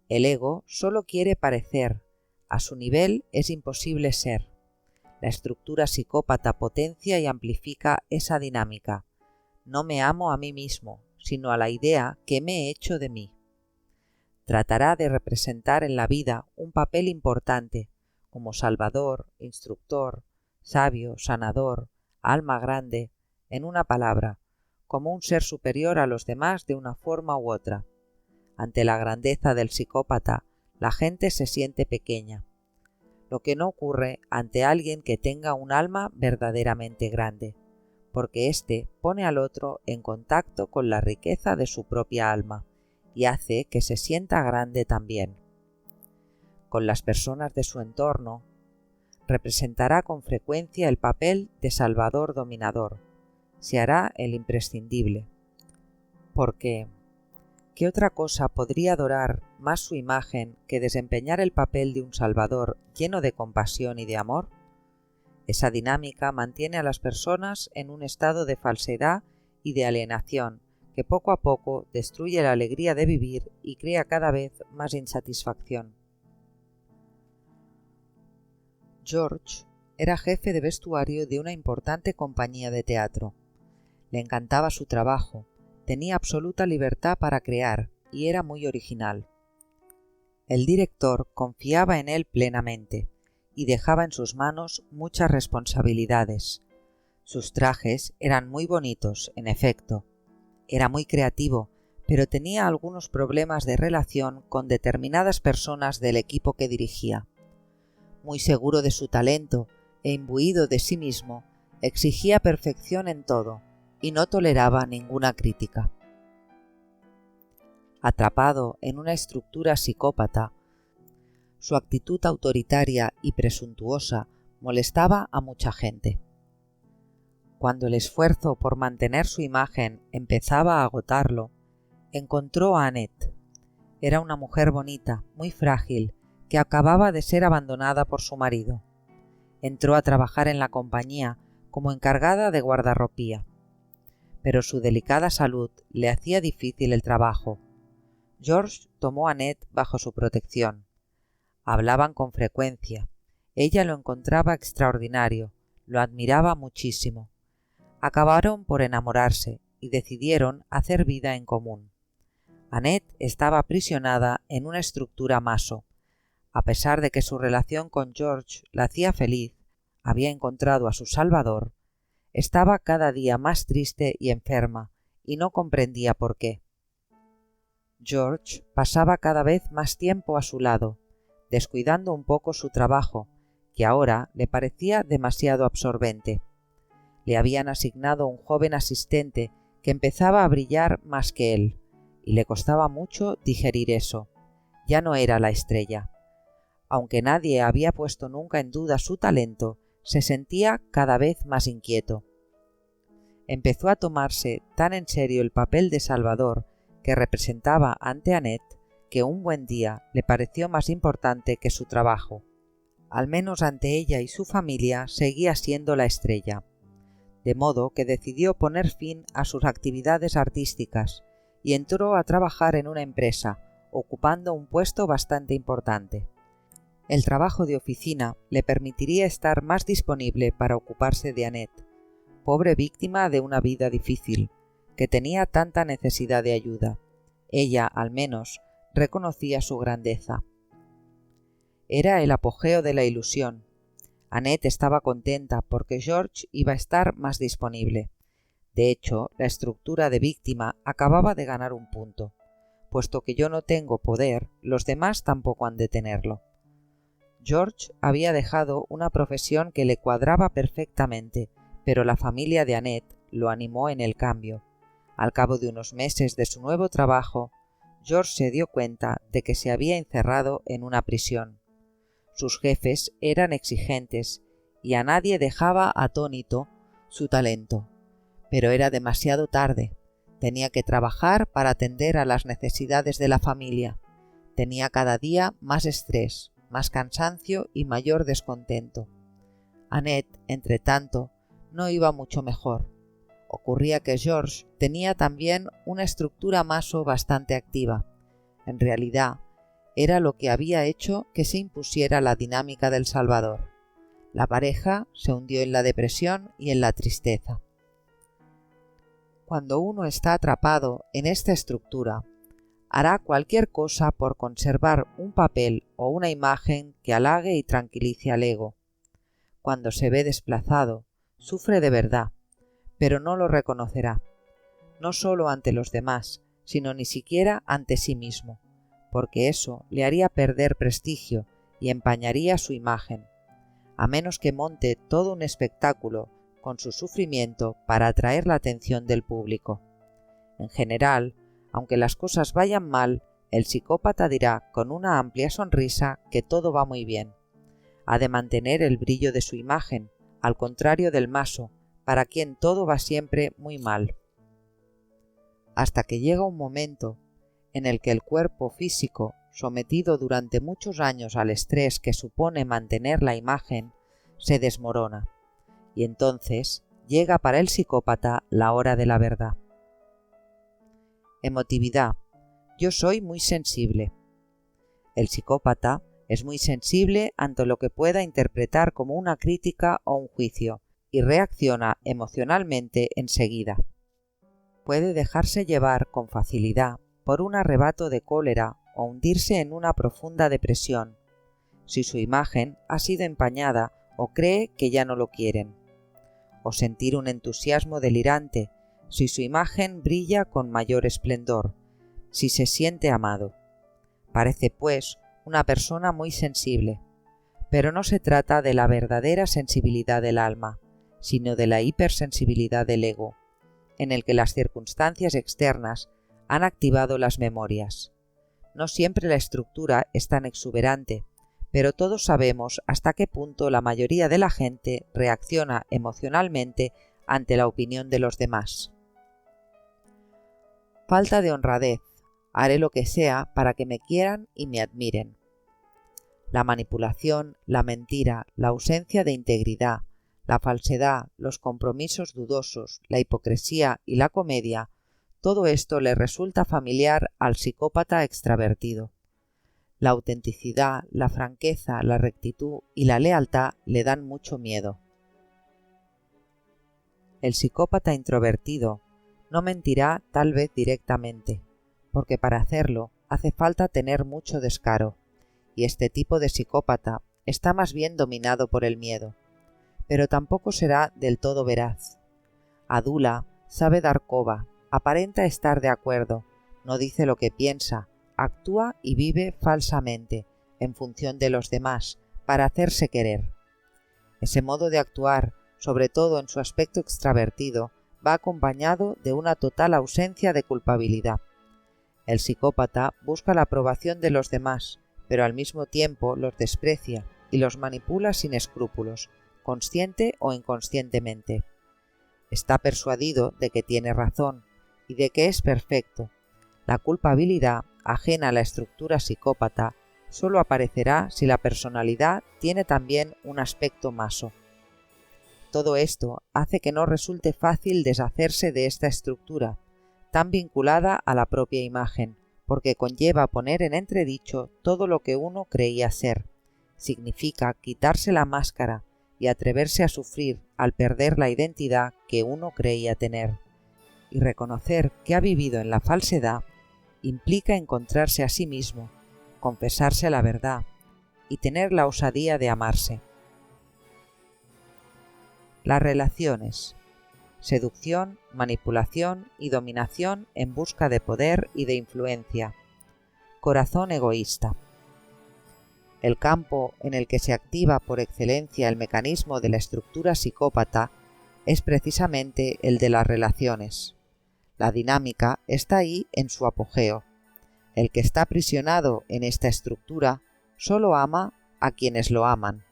[SPEAKER 1] El ego solo quiere parecer, a su nivel es imposible ser. La estructura psicópata potencia y amplifica esa dinámica. No me amo a mí mismo, sino a la idea que me he hecho de mí. Tratará de representar en la vida un papel importante, como salvador, instructor, sabio, sanador, alma grande, en una palabra, como un ser superior a los demás de una forma u otra. Ante la grandeza del psicópata, la gente se siente pequeña, lo que no ocurre ante alguien que tenga un alma verdaderamente grande, porque éste pone al otro en contacto con la riqueza de su propia alma y hace que se sienta grande también. Con las personas de su entorno, representará con frecuencia el papel de salvador dominador, se hará el imprescindible, porque ¿qué otra cosa podría adorar más su imagen que desempeñar el papel de un salvador lleno de compasión y de amor? Esa dinámica mantiene a las personas en un estado de falsedad y de alienación que poco a poco destruye la alegría de vivir y crea cada vez más insatisfacción. George era jefe de vestuario de una importante compañía de teatro. Le encantaba su trabajo, tenía absoluta libertad para crear y era muy original. El director confiaba en él plenamente y dejaba en sus manos muchas responsabilidades. Sus trajes eran muy bonitos, en efecto. Era muy creativo, pero tenía algunos problemas de relación con determinadas personas del equipo que dirigía. Muy seguro de su talento e imbuido de sí mismo, exigía perfección en todo y no toleraba ninguna crítica. Atrapado en una estructura psicópata, su actitud autoritaria y presuntuosa molestaba a mucha gente. Cuando el esfuerzo por mantener su imagen empezaba a agotarlo, encontró a Annette. Era una mujer bonita, muy frágil, que acababa de ser abandonada por su marido. Entró a trabajar en la compañía como encargada de guardarropía. Pero su delicada salud le hacía difícil el trabajo. George tomó a Ned bajo su protección. Hablaban con frecuencia. Ella lo encontraba extraordinario, lo admiraba muchísimo. Acabaron por enamorarse y decidieron hacer vida en común. Annette estaba aprisionada en una estructura maso. A pesar de que su relación con George la hacía feliz, había encontrado a su salvador, estaba cada día más triste y enferma, y no comprendía por qué. George pasaba cada vez más tiempo a su lado, descuidando un poco su trabajo, que ahora le parecía demasiado absorbente. Le habían asignado un joven asistente que empezaba a brillar más que él, y le costaba mucho digerir eso. Ya no era la estrella. Aunque nadie había puesto nunca en duda su talento, se sentía cada vez más inquieto. Empezó a tomarse tan en serio el papel de salvador que representaba ante Annette que un buen día le pareció más importante que su trabajo. Al menos ante ella y su familia seguía siendo la estrella. De modo que decidió poner fin a sus actividades artísticas y entró a trabajar en una empresa, ocupando un puesto bastante importante. El trabajo de oficina le permitiría estar más disponible para ocuparse de Annette, pobre víctima de una vida difícil, que tenía tanta necesidad de ayuda. Ella, al menos, reconocía su grandeza. Era el apogeo de la ilusión. Annette estaba contenta porque George iba a estar más disponible. De hecho, la estructura de víctima acababa de ganar un punto. Puesto que yo no tengo poder, los demás tampoco han de tenerlo. George había dejado una profesión que le cuadraba perfectamente, pero la familia de Annette lo animó en el cambio. Al cabo de unos meses de su nuevo trabajo, George se dio cuenta de que se había encerrado en una prisión. Sus jefes eran exigentes y a nadie dejaba atónito su talento. Pero era demasiado tarde. Tenía que trabajar para atender a las necesidades de la familia. Tenía cada día más estrés, más cansancio y mayor descontento. Annette, entre tanto, no iba mucho mejor. Ocurría que George tenía también una estructura maso bastante activa. En realidad, era lo que había hecho que se impusiera la dinámica del Salvador. La pareja se hundió en la depresión y en la tristeza. Cuando uno está atrapado en esta estructura, hará cualquier cosa por conservar un papel o una imagen que halague y tranquilice al ego. Cuando se ve desplazado, sufre de verdad, pero no lo reconocerá, no solo ante los demás, sino ni siquiera ante sí mismo, porque eso le haría perder prestigio y empañaría su imagen, a menos que monte todo un espectáculo con su sufrimiento para atraer la atención del público. En general, aunque las cosas vayan mal, el psicópata dirá con una amplia sonrisa que todo va muy bien. Ha de mantener el brillo de su imagen, al contrario del maso, para quien todo va siempre muy mal. Hasta que llega un momento en el que el cuerpo físico, sometido durante muchos años al estrés que supone mantener la imagen, se desmorona, y entonces llega para el psicópata la hora de la verdad. Emotividad. Yo soy muy sensible. El psicópata es muy sensible ante lo que pueda interpretar como una crítica o un juicio, y reacciona emocionalmente enseguida. Puede dejarse llevar con facilidad por un arrebato de cólera o hundirse en una profunda depresión, si su imagen ha sido empañada o cree que ya no lo quieren, o sentir un entusiasmo delirante si su imagen brilla con mayor esplendor, si se siente amado. Parece, pues, una persona muy sensible, pero no se trata de la verdadera sensibilidad del alma, sino de la hipersensibilidad del ego, en el que las circunstancias externas han activado las memorias. No siempre la estructura es tan exuberante, pero todos sabemos hasta qué punto la mayoría de la gente reacciona emocionalmente ante la opinión de los demás. Falta de honradez. Haré lo que sea para que me quieran y me admiren. La manipulación, la mentira, la ausencia de integridad, la falsedad, los compromisos dudosos, la hipocresía y la comedia, todo esto le resulta familiar al psicópata extravertido. La autenticidad, la franqueza, la rectitud y la lealtad le dan mucho miedo. El psicópata introvertido no mentirá tal vez directamente, porque para hacerlo hace falta tener mucho descaro, y este tipo de psicópata está más bien dominado por el miedo, pero tampoco será del todo veraz. Adula, sabe dar coba, aparenta estar de acuerdo, no dice lo que piensa, actúa y vive falsamente, en función de los demás, para hacerse querer. Ese modo de actuar, sobre todo en su aspecto extravertido, va acompañado de una total ausencia de culpabilidad. El psicópata busca la aprobación de los demás, pero al mismo tiempo los desprecia y los manipula sin escrúpulos, consciente o inconscientemente. Está persuadido de que tiene razón y de que es perfecto. La culpabilidad, ajena a la estructura psicópata, solo aparecerá si la personalidad tiene también un aspecto maso. Todo esto hace que no resulte fácil deshacerse de esta estructura, tan vinculada a la propia imagen, porque conlleva poner en entredicho todo lo que uno creía ser. Significa quitarse la máscara y atreverse a sufrir al perder la identidad que uno creía tener. Y reconocer que ha vivido en la falsedad implica encontrarse a sí mismo, confesarse la verdad y tener la osadía de amarse. Las relaciones: seducción, manipulación y dominación en busca de poder y de influencia. Corazón egoísta. El campo en el que se activa por excelencia el mecanismo de la estructura psicópata es precisamente el de las relaciones. La dinámica está ahí en su apogeo. El que está aprisionado en esta estructura solo ama a quienes lo aman,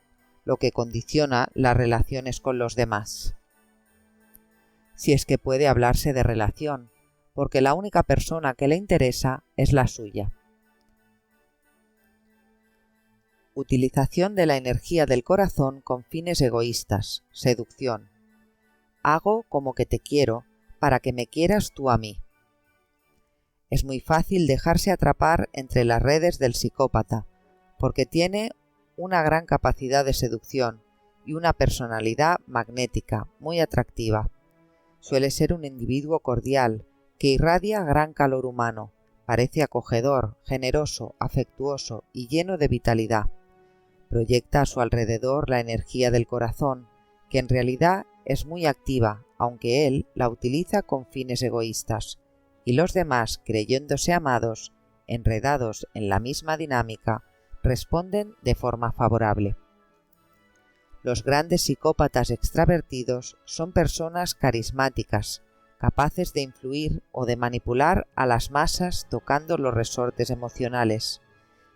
[SPEAKER 1] lo que condiciona las relaciones con los demás. Si es que puede hablarse de relación, porque la única persona que le interesa es la suya. Utilización de la energía del corazón con fines egoístas, seducción. Hago como que te quiero para que me quieras tú a mí. Es muy fácil dejarse atrapar entre las redes del psicópata, porque tiene una gran capacidad de seducción y una personalidad magnética, muy atractiva. Suele ser un individuo cordial, que irradia gran calor humano, parece acogedor, generoso, afectuoso y lleno de vitalidad. Proyecta a su alrededor la energía del corazón, que en realidad es muy activa, aunque él la utiliza con fines egoístas, y los demás, creyéndose amados, enredados en la misma dinámica, responden de forma favorable. Los grandes psicópatas extravertidos son personas carismáticas, capaces de influir o de manipular a las masas tocando los resortes emocionales.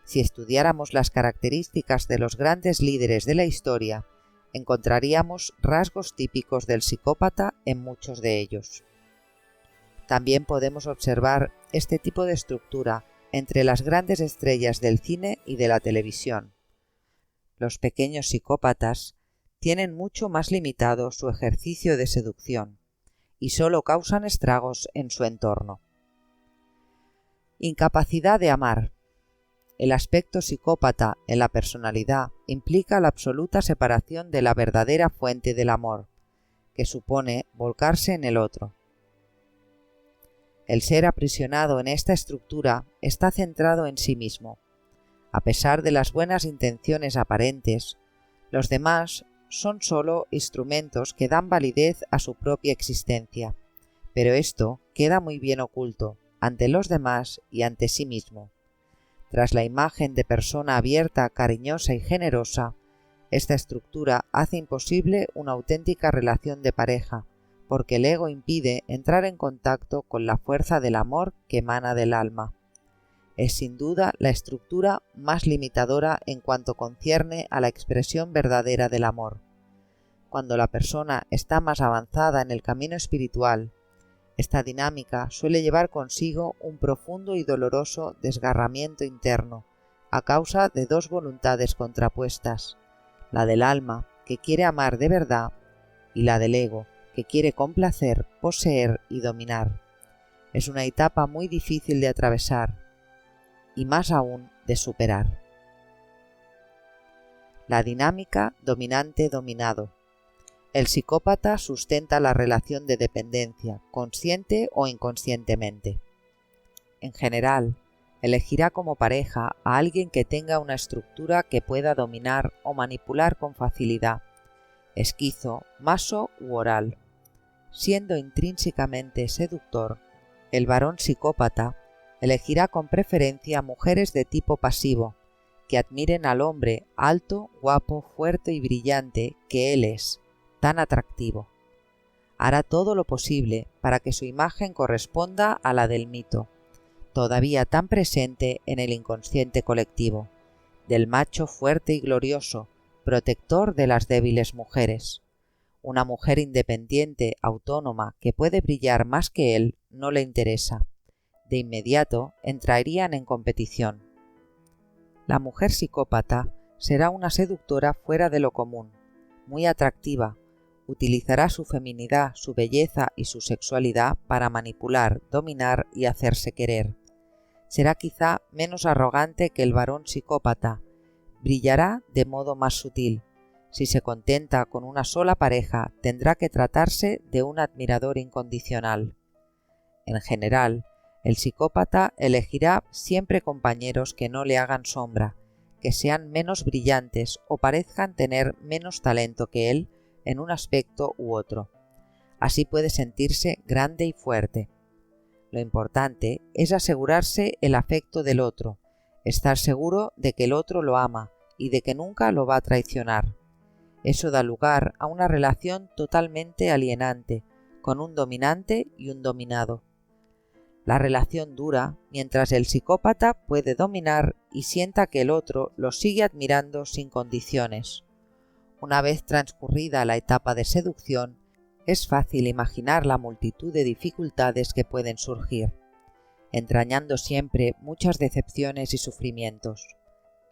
[SPEAKER 1] Si estudiáramos las características de los grandes líderes de la historia, encontraríamos rasgos típicos del psicópata en muchos de ellos. También podemos observar este tipo de estructura entre las grandes estrellas del cine y de la televisión. Los pequeños psicópatas tienen mucho más limitado su ejercicio de seducción y solo causan estragos en su entorno. Incapacidad de amar. El aspecto psicópata en la personalidad implica la absoluta separación de la verdadera fuente del amor, que supone volcarse en el otro. El ser aprisionado en esta estructura está centrado en sí mismo. A pesar de las buenas intenciones aparentes, los demás son solo instrumentos que dan validez a su propia existencia, pero esto queda muy bien oculto ante los demás y ante sí mismo. Tras la imagen de persona abierta, cariñosa y generosa, esta estructura hace imposible una auténtica relación de pareja, porque el ego impide entrar en contacto con la fuerza del amor que emana del alma. Es sin duda la estructura más limitadora en cuanto concierne a la expresión verdadera del amor. Cuando la persona está más avanzada en el camino espiritual, esta dinámica suele llevar consigo un profundo y doloroso desgarramiento interno, a causa de dos voluntades contrapuestas, la del alma, que quiere amar de verdad, y la del ego, que quiere complacer, poseer y dominar. Es una etapa muy difícil de atravesar, y más aún de superar. La dinámica dominante-dominado. El psicópata sustenta la relación de dependencia, consciente o inconscientemente. En general, elegirá como pareja a alguien que tenga una estructura que pueda dominar o manipular con facilidad, esquizo, maso u oral. Siendo intrínsecamente seductor, el varón psicópata elegirá con preferencia mujeres de tipo pasivo, que admiren al hombre alto, guapo, fuerte y brillante que él es, tan atractivo. Hará todo lo posible para que su imagen corresponda a la del mito, todavía tan presente en el inconsciente colectivo, del macho fuerte y glorioso, protector de las débiles mujeres. Una mujer independiente, autónoma, que puede brillar más que él, no le interesa. De inmediato entrarían en competición. La mujer psicópata será una seductora fuera de lo común, muy atractiva. Utilizará su feminidad, su belleza y su sexualidad para manipular, dominar y hacerse querer. Será quizá menos arrogante que el varón psicópata. Brillará de modo más sutil. Si se contenta con una sola pareja, tendrá que tratarse de un admirador incondicional. En general, el psicópata elegirá siempre compañeros que no le hagan sombra, que sean menos brillantes o parezcan tener menos talento que él en un aspecto u otro. Así puede sentirse grande y fuerte. Lo importante es asegurarse el afecto del otro, estar seguro de que el otro lo ama y de que nunca lo va a traicionar. Eso da lugar a una relación totalmente alienante, con un dominante y un dominado. La relación dura mientras el psicópata puede dominar y sienta que el otro lo sigue admirando sin condiciones. Una vez transcurrida la etapa de seducción, es fácil imaginar la multitud de dificultades que pueden surgir, entrañando siempre muchas decepciones y sufrimientos.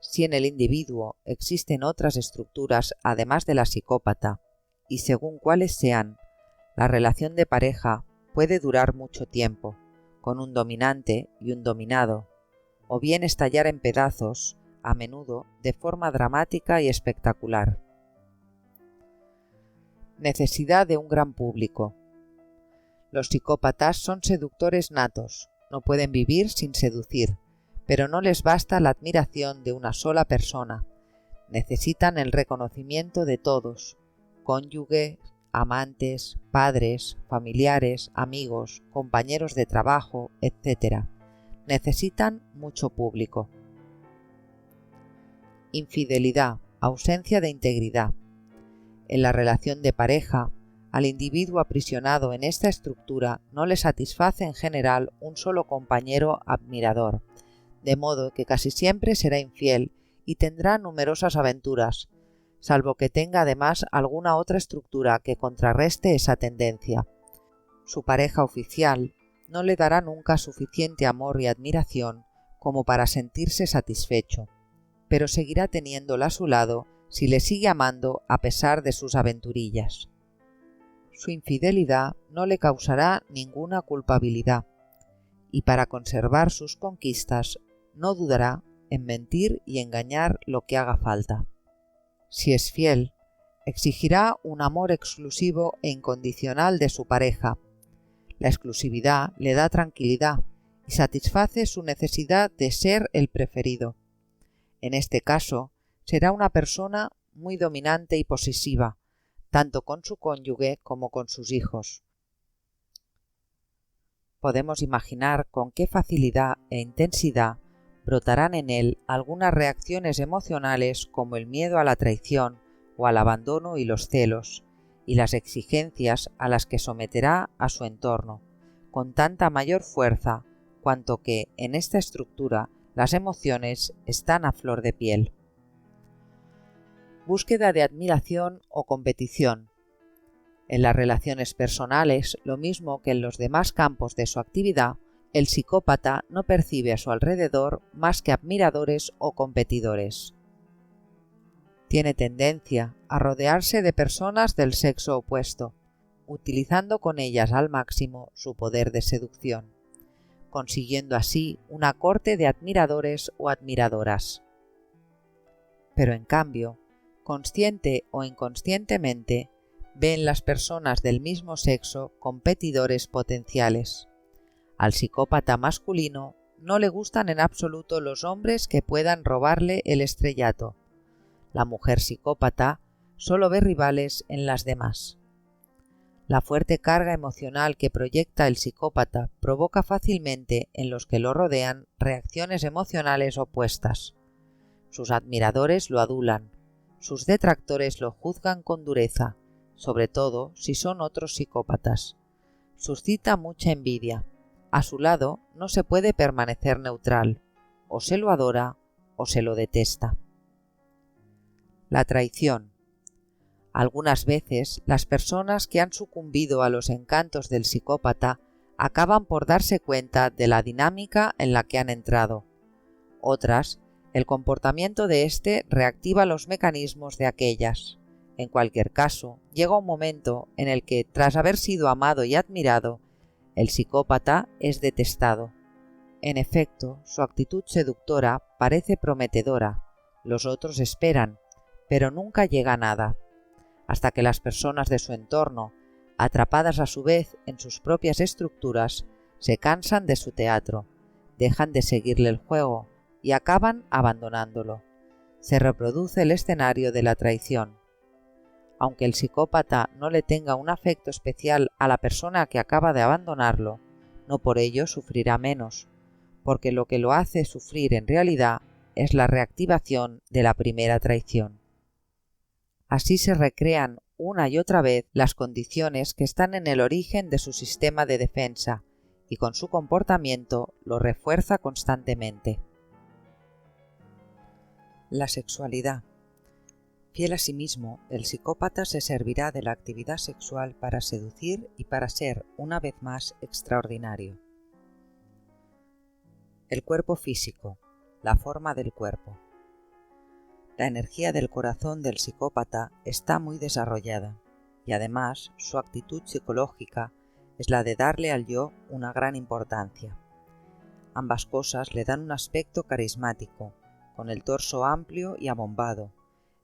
[SPEAKER 1] Si en el individuo existen otras estructuras además de la psicópata, y según cuáles sean, la relación de pareja puede durar mucho tiempo, con un dominante y un dominado, o bien estallar en pedazos, a menudo de forma dramática y espectacular. Necesidad de un gran público. Los psicópatas son seductores natos, no pueden vivir sin seducir, pero no les basta la admiración de una sola persona. Necesitan el reconocimiento de todos, cónyuge, amantes, padres, familiares, amigos, compañeros de trabajo, etc. Necesitan mucho público. Infidelidad, ausencia de integridad. En la relación de pareja, al individuo aprisionado en esta estructura no le satisface en general un solo compañero admirador, de modo que casi siempre será infiel y tendrá numerosas aventuras, salvo que tenga además alguna otra estructura que contrarreste esa tendencia. Su pareja oficial no le dará nunca suficiente amor y admiración como para sentirse satisfecho, pero seguirá teniéndola a su lado si le sigue amando a pesar de sus aventurillas. Su infidelidad no le causará ninguna culpabilidad, y para conservar sus conquistas no dudará en mentir y engañar lo que haga falta. Si es fiel, exigirá un amor exclusivo e incondicional de su pareja. La exclusividad le da tranquilidad y satisface su necesidad de ser el preferido. En este caso, será una persona muy dominante y posesiva, tanto con su cónyuge como con sus hijos. Podemos imaginar con qué facilidad e intensidad brotarán en él algunas reacciones emocionales como el miedo a la traición o al abandono y los celos, y las exigencias a las que someterá a su entorno, con tanta mayor fuerza cuanto que en esta estructura las emociones están a flor de piel. Búsqueda de admiración o competición. En las relaciones personales, lo mismo que en los demás campos de su actividad, el psicópata no percibe a su alrededor más que admiradores o competidores. Tiene tendencia a rodearse de personas del sexo opuesto, utilizando con ellas al máximo su poder de seducción, consiguiendo así una corte de admiradores o admiradoras. Pero en cambio, consciente o inconscientemente, ve en las personas del mismo sexo competidores potenciales. Al psicópata masculino no le gustan en absoluto los hombres que puedan robarle el estrellato. La mujer psicópata solo ve rivales en las demás. La fuerte carga emocional que proyecta el psicópata provoca fácilmente en los que lo rodean reacciones emocionales opuestas. Sus admiradores lo adulan, sus detractores lo juzgan con dureza, sobre todo si son otros psicópatas. Suscita mucha envidia. A su lado no se puede permanecer neutral, o se lo adora o se lo detesta. La traición. Algunas veces las personas que han sucumbido a los encantos del psicópata acaban por darse cuenta de la dinámica en la que han entrado. Otras, el comportamiento de éste reactiva los mecanismos de aquellas. En cualquier caso, llega un momento en el que, tras haber sido amado y admirado, el psicópata es detestado. En efecto, su actitud seductora parece prometedora, los otros esperan, pero nunca llega a nada, hasta que las personas de su entorno, atrapadas a su vez en sus propias estructuras, se cansan de su teatro, dejan de seguirle el juego y acaban abandonándolo. Se reproduce el escenario de la traición. Aunque el psicópata no le tenga un afecto especial a la persona que acaba de abandonarlo, no por ello sufrirá menos, porque lo que lo hace sufrir en realidad es la reactivación de la primera traición. Así se recrean una y otra vez las condiciones que están en el origen de su sistema de defensa, y con su comportamiento lo refuerza constantemente. La sexualidad. Fiel a sí mismo, el psicópata se servirá de la actividad sexual para seducir y para ser, una vez más, extraordinario. El cuerpo físico, la forma del cuerpo. La energía del corazón del psicópata está muy desarrollada, y además su actitud psicológica es la de darle al yo una gran importancia. Ambas cosas le dan un aspecto carismático, con el torso amplio y abombado,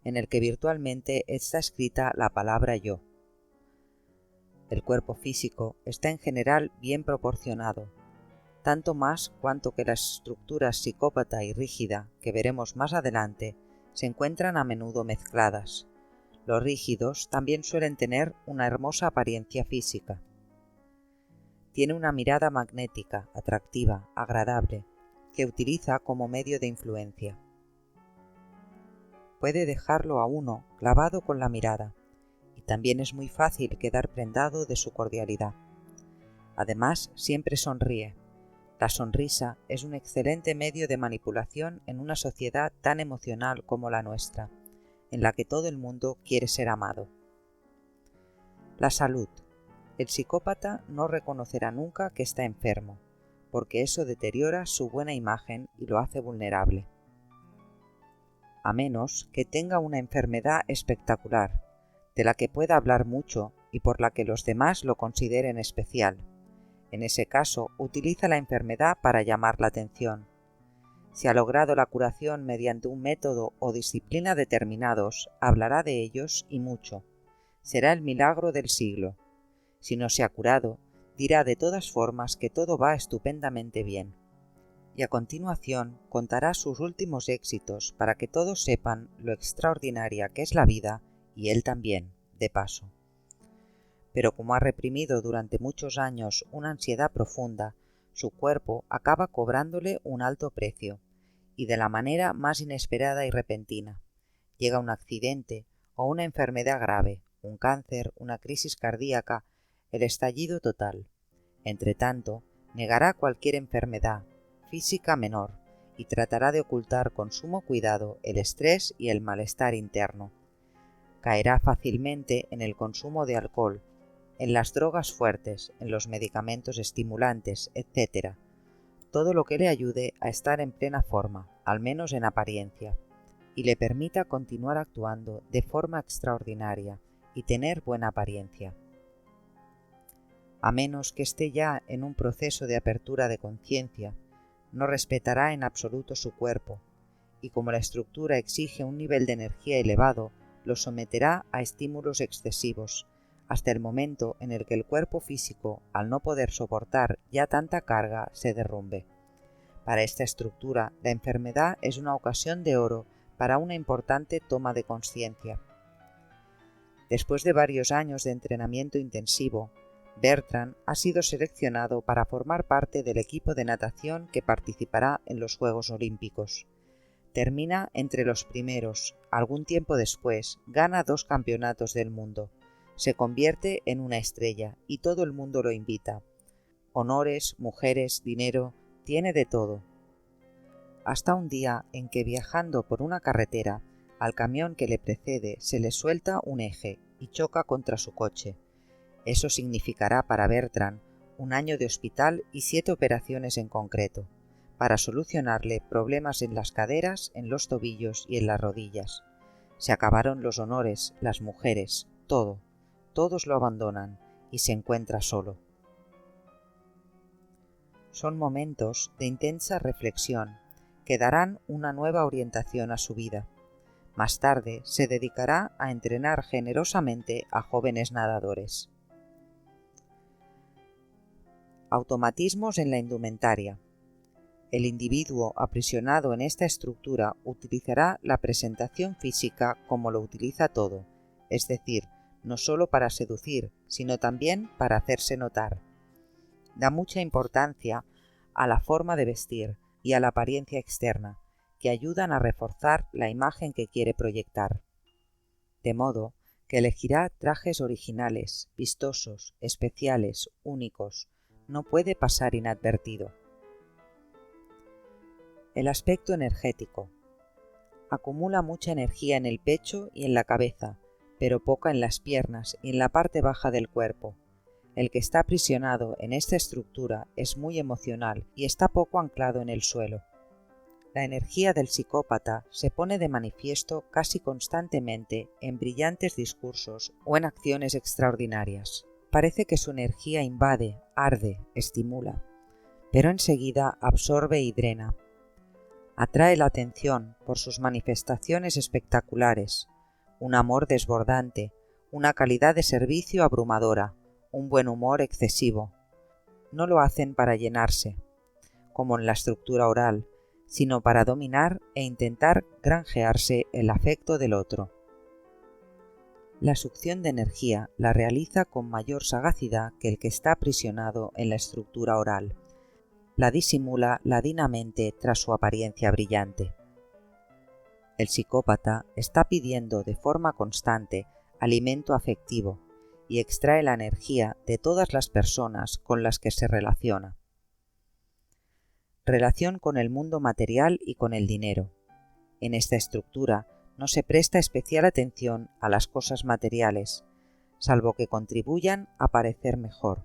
[SPEAKER 1] en el que virtualmente está escrita la palabra yo. El cuerpo físico está en general bien proporcionado, tanto más cuanto que las estructuras psicópata y rígida, que veremos más adelante, se encuentran a menudo mezcladas. Los rígidos también suelen tener una hermosa apariencia física. Tiene una mirada magnética, atractiva, agradable, que utiliza como medio de influencia. Puede dejarlo a uno clavado con la mirada, y también es muy fácil quedar prendado de su cordialidad. Además, siempre sonríe. La sonrisa es un excelente medio de manipulación en una sociedad tan emocional como la nuestra, en la que todo el mundo quiere ser amado. La salud. El psicópata no reconocerá nunca que está enfermo, porque eso deteriora su buena imagen y lo hace vulnerable. A menos que tenga una enfermedad espectacular, de la que pueda hablar mucho y por la que los demás lo consideren especial. En ese caso, utiliza la enfermedad para llamar la atención. Si ha logrado la curación mediante un método o disciplina determinados, hablará de ellos y mucho. Será el milagro del siglo. Si no se ha curado, dirá de todas formas que todo va estupendamente bien. Y a continuación contará sus últimos éxitos para que todos sepan lo extraordinaria que es la vida, y él también, de paso. Pero como ha reprimido durante muchos años una ansiedad profunda, su cuerpo acaba cobrándole un alto precio, y de la manera más inesperada y repentina. Llega un accidente o una enfermedad grave, un cáncer, una crisis cardíaca, el estallido total. Entretanto, negará cualquier enfermedad física menor y tratará de ocultar con sumo cuidado el estrés y el malestar interno. Caerá fácilmente en el consumo de alcohol, en las drogas fuertes, en los medicamentos estimulantes, etc., todo lo que le ayude a estar en plena forma, al menos en apariencia, y le permita continuar actuando de forma extraordinaria y tener buena apariencia. A menos que esté ya en un proceso de apertura de conciencia, no respetará en absoluto su cuerpo, y como la estructura exige un nivel de energía elevado, lo someterá a estímulos excesivos, hasta el momento en el que el cuerpo físico, al no poder soportar ya tanta carga, se derrumbe. Para esta estructura, la enfermedad es una ocasión de oro para una importante toma de conciencia. Después de varios años de entrenamiento intensivo, Bertrand ha sido seleccionado para formar parte del equipo de natación que participará en los Juegos Olímpicos. Termina entre los primeros, algún tiempo después gana 2 campeonatos del mundo. Se convierte en una estrella y todo el mundo lo invita. Honores, mujeres, dinero, tiene de todo. Hasta un día en que viajando por una carretera, al camión que le precede se le suelta un eje y choca contra su coche. Eso significará para Bertrand un año de hospital y 7 operaciones en concreto, para solucionarle problemas en las caderas, en los tobillos y en las rodillas. Se acabaron los honores, las mujeres, todo. Todos lo abandonan y se encuentra solo. Son momentos de intensa reflexión que darán una nueva orientación a su vida. Más tarde se dedicará a entrenar generosamente a jóvenes nadadores. Automatismos en la indumentaria. El individuo aprisionado en esta estructura utilizará la presentación física como lo utiliza todo, es decir, no solo para seducir, sino también para hacerse notar. Da mucha importancia a la forma de vestir y a la apariencia externa, que ayudan a reforzar la imagen que quiere proyectar. De modo que elegirá trajes originales, vistosos, especiales, únicos. No puede pasar inadvertido. El aspecto energético. Acumula mucha energía en el pecho y en la cabeza, pero poca en las piernas y en la parte baja del cuerpo. El que está aprisionado en esta estructura es muy emocional y está poco anclado en el suelo. La energía del psicópata se pone de manifiesto casi constantemente en brillantes discursos o en acciones extraordinarias. Parece que su energía invade, arde, estimula, pero enseguida absorbe y drena. Atrae la atención por sus manifestaciones espectaculares, un amor desbordante, una calidad de servicio abrumadora, un buen humor excesivo. No lo hacen para llenarse, como en la estructura oral, sino para dominar e intentar granjearse el afecto del otro. La succión de energía la realiza con mayor sagacidad que el que está aprisionado en la estructura oral. La disimula ladinamente tras su apariencia brillante. El psicópata está pidiendo de forma constante alimento afectivo y extrae la energía de todas las personas con las que se relaciona. Relación con el mundo material y con el dinero. En esta estructura no se presta especial atención a las cosas materiales, salvo que contribuyan a parecer mejor.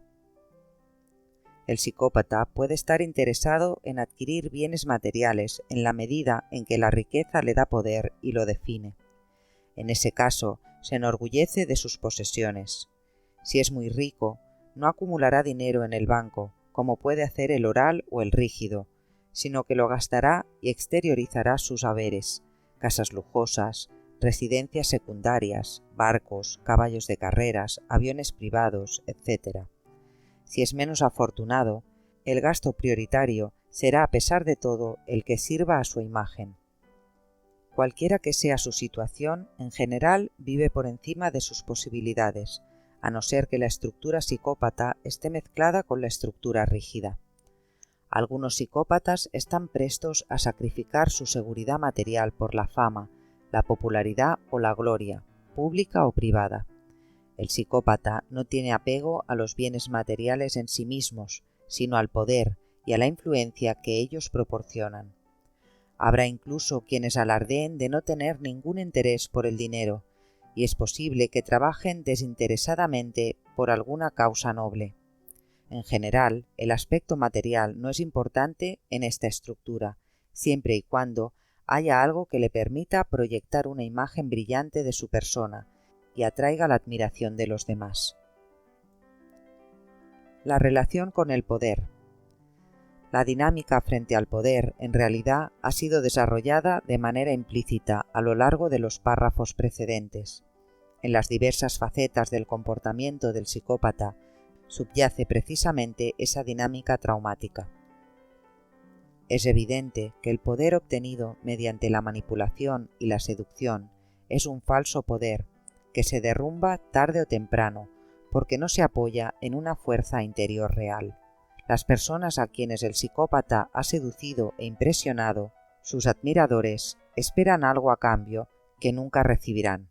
[SPEAKER 1] El psicópata puede estar interesado en adquirir bienes materiales en la medida en que la riqueza le da poder y lo define. En ese caso, se enorgullece de sus posesiones. Si es muy rico, no acumulará dinero en el banco, como puede hacer el oral o el rígido, sino que lo gastará y exteriorizará sus haberes, casas lujosas, residencias secundarias, barcos, caballos de carreras, aviones privados, etc. Si es menos afortunado, el gasto prioritario será a pesar de todo el que sirva a su imagen. Cualquiera que sea su situación, en general vive por encima de sus posibilidades, a no ser que la estructura psicópata esté mezclada con la estructura rígida. Algunos psicópatas están prestos a sacrificar su seguridad material por la fama, la popularidad o la gloria, pública o privada. El psicópata no tiene apego a los bienes materiales en sí mismos, sino al poder y a la influencia que ellos proporcionan. Habrá incluso quienes alardeen de no tener ningún interés por el dinero, y es posible que trabajen desinteresadamente por alguna causa noble. En general, el aspecto material no es importante en esta estructura, siempre y cuando haya algo que le permita proyectar una imagen brillante de su persona y atraiga la admiración de los demás. La relación con el poder. La dinámica frente al poder, en realidad, ha sido desarrollada de manera implícita a lo largo de los párrafos precedentes. En las diversas facetas del comportamiento del psicópata subyace precisamente esa dinámica traumática. Es evidente que el poder obtenido mediante la manipulación y la seducción es un falso poder que se derrumba tarde o temprano porque no se apoya en una fuerza interior real. Las personas a quienes el psicópata ha seducido e impresionado, sus admiradores, esperan algo a cambio que nunca recibirán,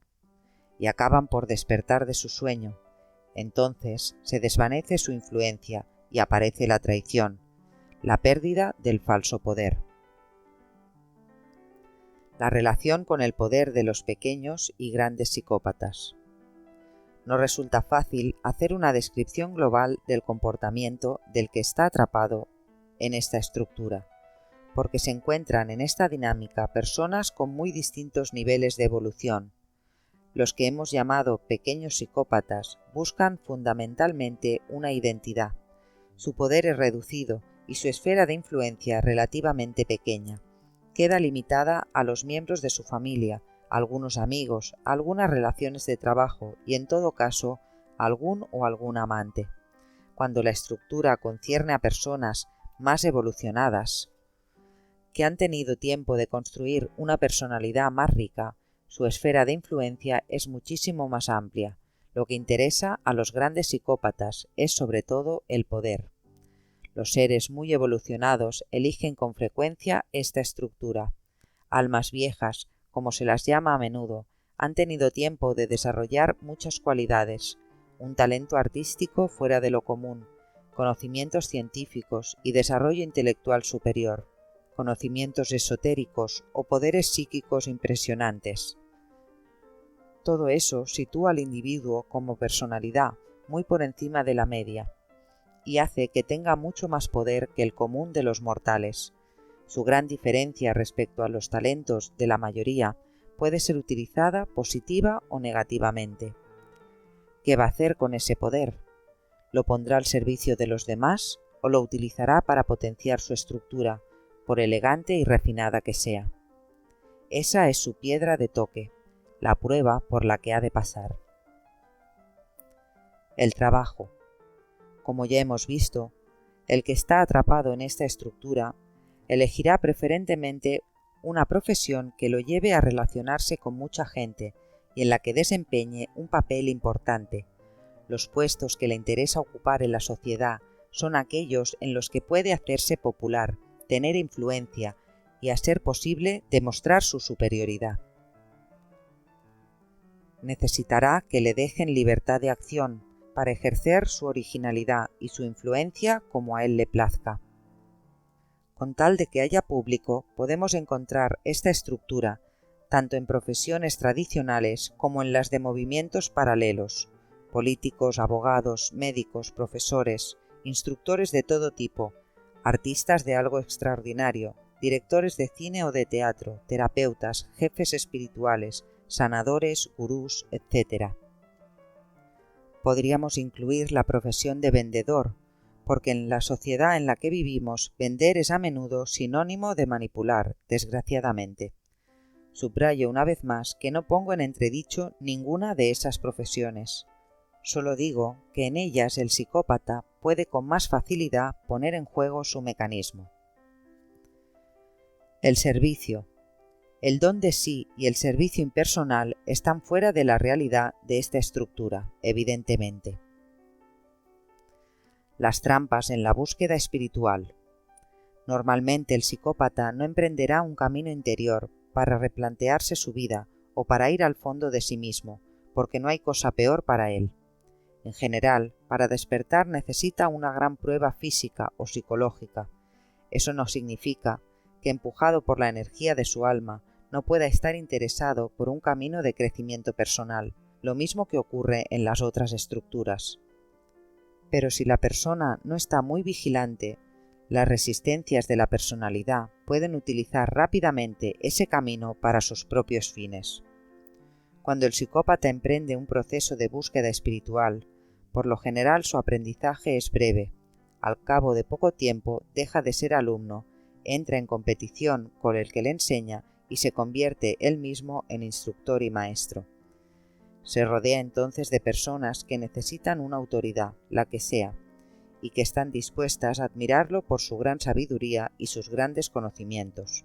[SPEAKER 1] y acaban por despertar de su sueño. Entonces se desvanece su influencia y aparece la traición, la pérdida del falso poder. La relación con el poder de los pequeños y grandes psicópatas. No resulta fácil hacer una descripción global del comportamiento del que está atrapado en esta estructura, porque se encuentran en esta dinámica personas con muy distintos niveles de evolución. Los que hemos llamado pequeños psicópatas buscan fundamentalmente una identidad. Su poder es reducido y su esfera de influencia relativamente pequeña. Queda limitada a los miembros de su familia, algunos amigos, algunas relaciones de trabajo y, en todo caso, algún o alguna amante. Cuando la estructura concierne a personas más evolucionadas, que han tenido tiempo de construir una personalidad más rica, su esfera de influencia es muchísimo más amplia. Lo que interesa a los grandes psicópatas es sobre todo el poder. Los seres muy evolucionados eligen con frecuencia esta estructura. Almas viejas, como se las llama a menudo, han tenido tiempo de desarrollar muchas cualidades, un talento artístico fuera de lo común, conocimientos científicos y desarrollo intelectual superior, conocimientos esotéricos o poderes psíquicos impresionantes. Todo eso sitúa al individuo como personalidad muy por encima de la media y hace que tenga mucho más poder que el común de los mortales. Su gran diferencia respecto a los talentos de la mayoría puede ser utilizada positiva o negativamente. ¿Qué va a hacer con ese poder? ¿Lo pondrá al servicio de los demás o lo utilizará para potenciar su estructura, por elegante y refinada que sea? Esa es su piedra de toque, la prueba por la que ha de pasar. El trabajo. Como ya hemos visto, el que está atrapado en esta estructura elegirá preferentemente una profesión que lo lleve a relacionarse con mucha gente y en la que desempeñe un papel importante. Los puestos que le interesa ocupar en la sociedad son aquellos en los que puede hacerse popular, tener influencia y, a ser posible, demostrar su superioridad. Necesitará que le dejen libertad de acción para ejercer su originalidad y su influencia como a él le plazca. Con tal de que haya público, podemos encontrar esta estructura tanto en profesiones tradicionales como en las de movimientos paralelos, políticos, abogados, médicos, profesores, instructores de todo tipo, artistas de algo extraordinario, directores de cine o de teatro, terapeutas, jefes espirituales, sanadores, gurús, etc. Podríamos incluir la profesión de vendedor, porque en la sociedad en la que vivimos, vender es a menudo sinónimo de manipular, desgraciadamente. Subrayo una vez más que no pongo en entredicho ninguna de esas profesiones. Solo digo que en ellas el psicópata puede con más facilidad poner en juego su mecanismo. El servicio. El don de sí y el servicio impersonal están fuera de la realidad de esta estructura, evidentemente. Las trampas en la búsqueda espiritual. Normalmente el psicópata no emprenderá un camino interior para replantearse su vida o para ir al fondo de sí mismo, porque no hay cosa peor para él. En general, para despertar necesita una gran prueba física o psicológica. Eso no significa que, empujado por la energía de su alma, no pueda estar interesado por un camino de crecimiento personal, lo mismo que ocurre en las otras estructuras. Pero si la persona no está muy vigilante, las resistencias de la personalidad pueden utilizar rápidamente ese camino para sus propios fines. Cuando el psicópata emprende un proceso de búsqueda espiritual, por lo general su aprendizaje es breve. Al cabo de poco tiempo deja de ser alumno, entra en competición con el que le enseña y se convierte él mismo en instructor y maestro. Se rodea entonces de personas que necesitan una autoridad, la que sea, y que están dispuestas a admirarlo por su gran sabiduría y sus grandes conocimientos.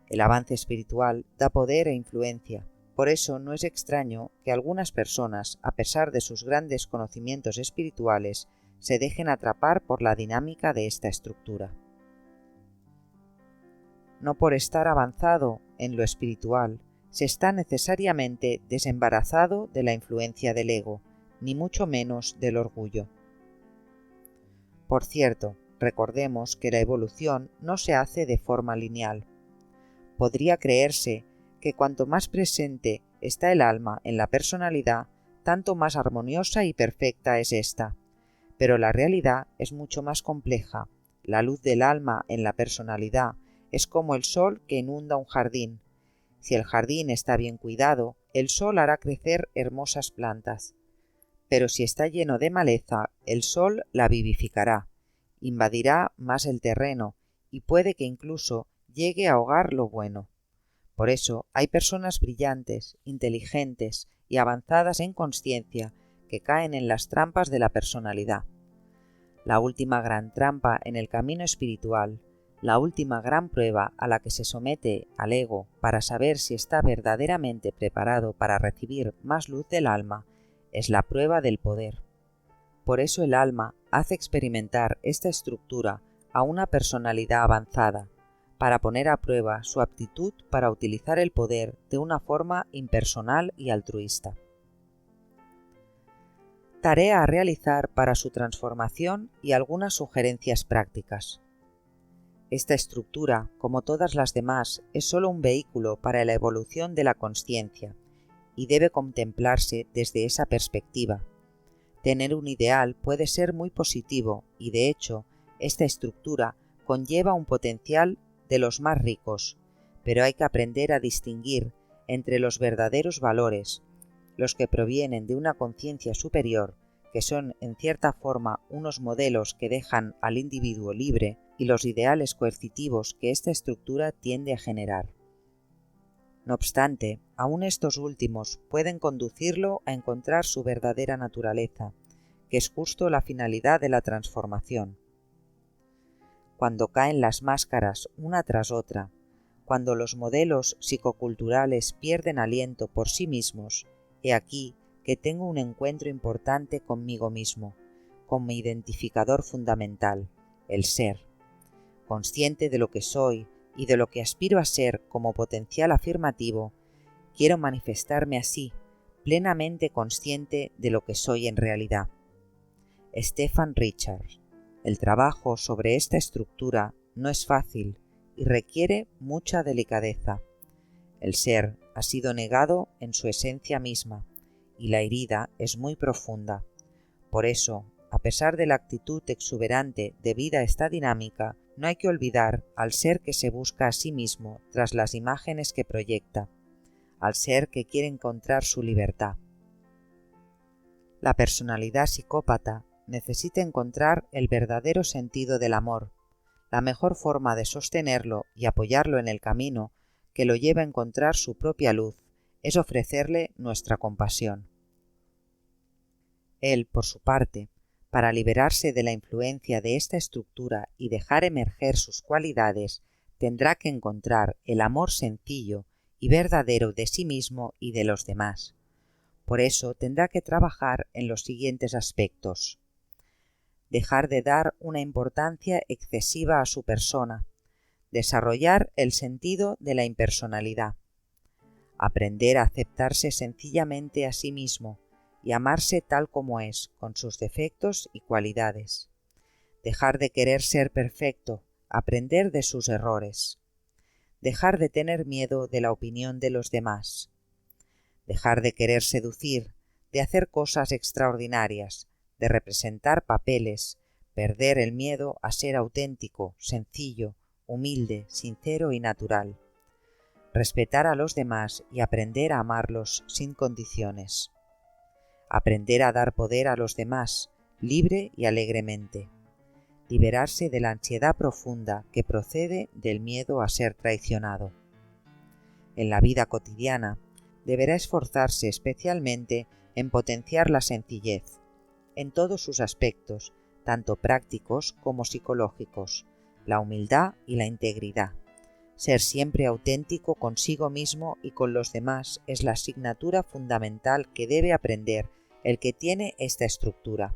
[SPEAKER 1] El avance espiritual da poder e influencia. Por eso no es extraño que algunas personas, a pesar de sus grandes conocimientos espirituales, se dejen atrapar por la dinámica de esta estructura. No por estar avanzado en lo espiritual, se está necesariamente desembarazado de la influencia del ego, ni mucho menos del orgullo. Por cierto, recordemos que la evolución no se hace de forma lineal. Podría creerse que cuanto más presente está el alma en la personalidad, tanto más armoniosa y perfecta es ésta. Pero la realidad es mucho más compleja. La luz del alma en la personalidad es como el sol que inunda un jardín. Si el jardín está bien cuidado, el sol hará crecer hermosas plantas. Pero si está lleno de maleza, el sol la vivificará, invadirá más el terreno y puede que incluso llegue a ahogar lo bueno. Por eso hay personas brillantes, inteligentes y avanzadas en consciencia que caen en las trampas de la personalidad. La última gran trampa en el camino espiritual, la última gran prueba a la que se somete al ego para saber si está verdaderamente preparado para recibir más luz del alma, es la prueba del poder. Por eso el alma hace experimentar esta estructura a una personalidad avanzada, para poner a prueba su aptitud para utilizar el poder de una forma impersonal y altruista. Tarea a realizar para su transformación y algunas sugerencias prácticas. Esta estructura, como todas las demás, es sólo un vehículo para la evolución de la consciencia y debe contemplarse desde esa perspectiva. Tener un ideal puede ser muy positivo y, de hecho, esta estructura conlleva un potencial de los más ricos, pero hay que aprender a distinguir entre los verdaderos valores, los que provienen de una conciencia superior, que son en cierta forma unos modelos que dejan al individuo libre, y los ideales coercitivos que esta estructura tiende a generar. No obstante, aún estos últimos pueden conducirlo a encontrar su verdadera naturaleza, que es justo la finalidad de la transformación. Cuando caen las máscaras una tras otra, cuando los modelos psicoculturales pierden aliento por sí mismos, he aquí que tengo un encuentro importante conmigo mismo, con mi identificador fundamental, el ser. Consciente de lo que soy y de lo que aspiro a ser como potencial afirmativo, quiero manifestarme así, plenamente consciente de lo que soy en realidad. Stephen Richards. El trabajo sobre esta estructura no es fácil y requiere mucha delicadeza. El ser ha sido negado en su esencia misma y la herida es muy profunda. Por eso, a pesar de la actitud exuberante debida a esta dinámica, no hay que olvidar al ser que se busca a sí mismo tras las imágenes que proyecta, al ser que quiere encontrar su libertad. La personalidad psicópata necesita encontrar el verdadero sentido del amor. La mejor forma de sostenerlo y apoyarlo en el camino que lo lleva a encontrar su propia luz es ofrecerle nuestra compasión. Él, por su parte, para liberarse de la influencia de esta estructura y dejar emerger sus cualidades, tendrá que encontrar el amor sencillo y verdadero de sí mismo y de los demás. Por eso tendrá que trabajar en los siguientes aspectos. Dejar de dar una importancia excesiva a su persona, desarrollar el sentido de la impersonalidad, aprender a aceptarse sencillamente a sí mismo y amarse tal como es, con sus defectos y cualidades, dejar de querer ser perfecto, aprender de sus errores, dejar de tener miedo de la opinión de los demás, dejar de querer seducir, de hacer cosas extraordinarias, de representar papeles, perder el miedo a ser auténtico, sencillo, humilde, sincero y natural. Respetar a los demás y aprender a amarlos sin condiciones. Aprender a dar poder a los demás, libre y alegremente. Liberarse de la ansiedad profunda que procede del miedo a ser traicionado. En la vida cotidiana, deberá esforzarse especialmente en potenciar la sencillez, en todos sus aspectos, tanto prácticos como psicológicos, la humildad y la integridad. Ser siempre auténtico consigo mismo y con los demás es la asignatura fundamental que debe aprender el que tiene esta estructura.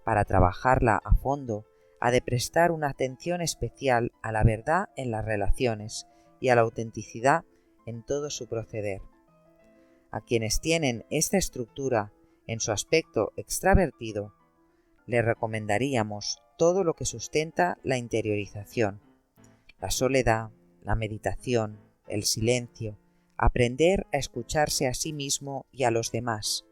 [SPEAKER 1] Para trabajarla a fondo, ha de prestar una atención especial a la verdad en las relaciones y a la autenticidad en todo su proceder. A quienes tienen esta estructura en su aspecto extravertido, les recomendaríamos todo lo que sustenta la interiorización, la soledad, la meditación, el silencio, aprender a escucharse a sí mismo y a los demás,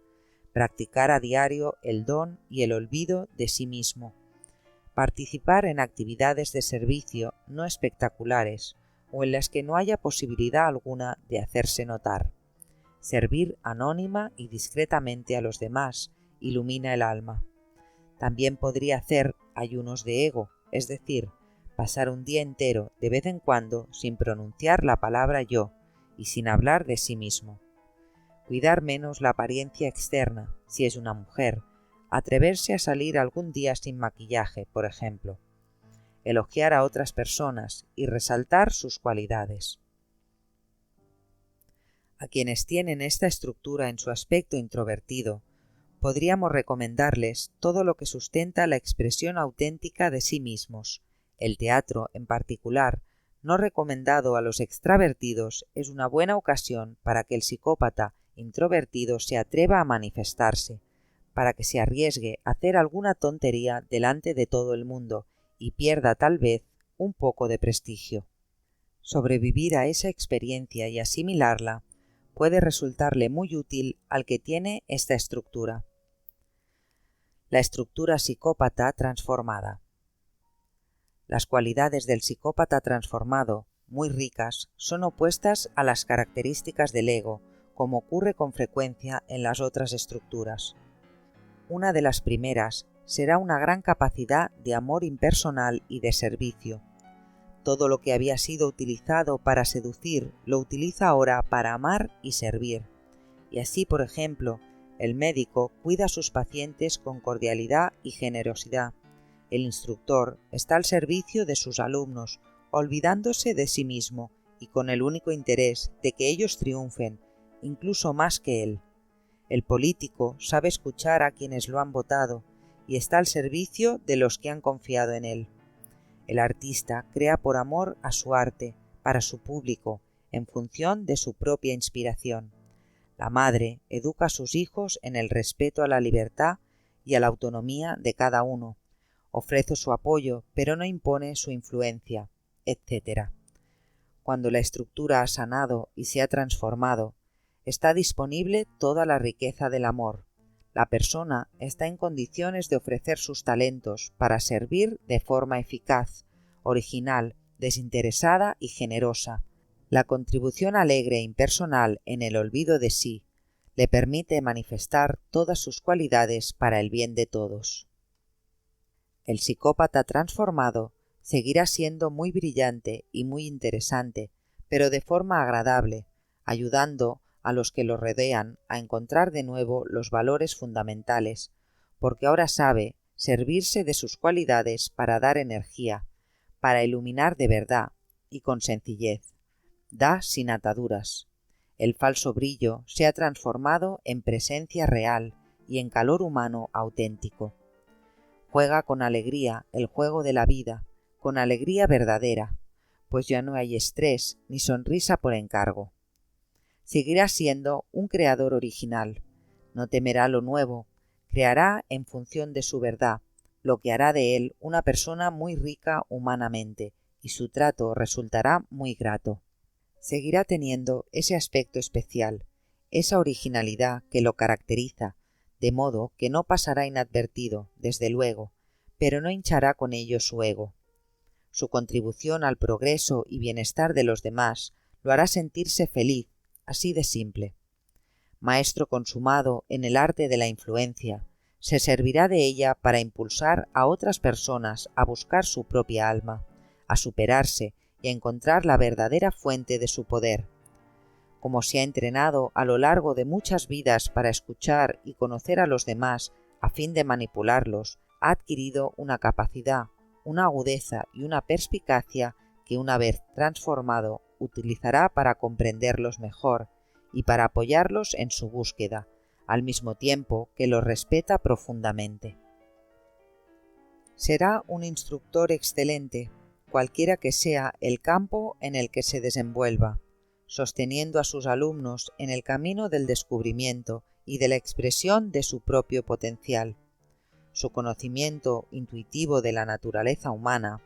[SPEAKER 1] practicar a diario el don y el olvido de sí mismo, participar en actividades de servicio no espectaculares o en las que no haya posibilidad alguna de hacerse notar. Servir anónima y discretamente a los demás ilumina el alma. También podría hacer ayunos de ego, es decir, pasar un día entero de vez en cuando sin pronunciar la palabra yo y sin hablar de sí mismo. Cuidar menos la apariencia externa, si es una mujer, atreverse a salir algún día sin maquillaje, por ejemplo. Elogiar a otras personas y resaltar sus cualidades. A quienes tienen esta estructura en su aspecto introvertido, podríamos recomendarles todo lo que sustenta la expresión auténtica de sí mismos. El teatro, en particular, no recomendado a los extravertidos, es una buena ocasión para que el psicópata introvertido se atreva a manifestarse, para que se arriesgue a hacer alguna tontería delante de todo el mundo y pierda tal vez un poco de prestigio. Sobrevivir a esa experiencia y asimilarla puede resultarle muy útil al que tiene esta estructura. La estructura psicópata transformada. Las cualidades del psicópata transformado, muy ricas, son opuestas a las características del ego, como ocurre con frecuencia en las otras estructuras. Una de las primeras será una gran capacidad de amor impersonal y de servicio. Todo lo que había sido utilizado para seducir lo utiliza ahora para amar y servir. Y así, por ejemplo, el médico cuida a sus pacientes con cordialidad y generosidad. El instructor está al servicio de sus alumnos, olvidándose de sí mismo y con el único interés de que ellos triunfen, incluso más que él. El político sabe escuchar a quienes lo han votado y está al servicio de los que han confiado en él. El artista crea por amor a su arte, para su público, en función de su propia inspiración. La madre educa a sus hijos en el respeto a la libertad y a la autonomía de cada uno, ofrece su apoyo, pero no impone su influencia, etc. Cuando la estructura ha sanado y se ha transformado, está disponible toda la riqueza del amor. La persona está en condiciones de ofrecer sus talentos para servir de forma eficaz, original, desinteresada y generosa. La contribución alegre e impersonal en el olvido de sí le permite manifestar todas sus cualidades para el bien de todos. El psicópata transformado seguirá siendo muy brillante y muy interesante, pero de forma agradable, ayudando a los que lo rodean a encontrar de nuevo los valores fundamentales, porque ahora sabe servirse de sus cualidades para dar energía, para iluminar de verdad y con sencillez. Da sin ataduras. El falso brillo se ha transformado en presencia real y en calor humano auténtico. Juega con alegría el juego de la vida, con alegría verdadera, pues ya no hay estrés ni sonrisa por encargo. Seguirá siendo un creador original, no temerá lo nuevo, creará en función de su verdad, lo que hará de él una persona muy rica humanamente, y su trato resultará muy grato. Seguirá teniendo ese aspecto especial, esa originalidad que lo caracteriza, de modo que no pasará inadvertido, desde luego, pero no hinchará con ello su ego. Su contribución al progreso y bienestar de los demás lo hará sentirse feliz, así de simple. Maestro consumado en el arte de la influencia, se servirá de ella para impulsar a otras personas a buscar su propia alma, a superarse y a encontrar la verdadera fuente de su poder. Como se ha entrenado a lo largo de muchas vidas para escuchar y conocer a los demás a fin de manipularlos, ha adquirido una capacidad, una agudeza y una perspicacia que, una vez transformado, utilizará para comprenderlos mejor y para apoyarlos en su búsqueda, al mismo tiempo que los respeta profundamente. Será un instructor excelente, cualquiera que sea el campo en el que se desenvuelva, sosteniendo a sus alumnos en el camino del descubrimiento y de la expresión de su propio potencial. Su conocimiento intuitivo de la naturaleza humana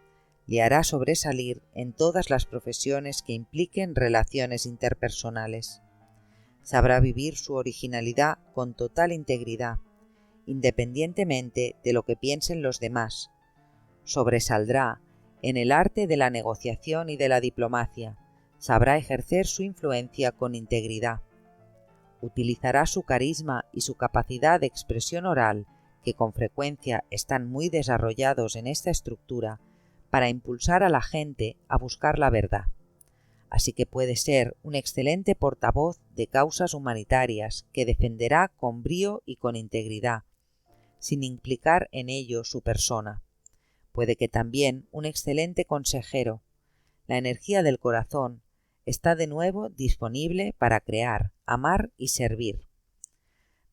[SPEAKER 1] le hará sobresalir en todas las profesiones que impliquen relaciones interpersonales. Sabrá vivir su originalidad con total integridad, independientemente de lo que piensen los demás. Sobresaldrá en el arte de la negociación y de la diplomacia. Sabrá ejercer su influencia con integridad. Utilizará su carisma y su capacidad de expresión oral, que con frecuencia están muy desarrollados en esta estructura, para impulsar a la gente a buscar la verdad. Así que puede ser un excelente portavoz de causas humanitarias que defenderá con brío y con integridad, sin implicar en ello su persona. Puede que también un excelente consejero. La energía del corazón está de nuevo disponible para crear, amar y servir.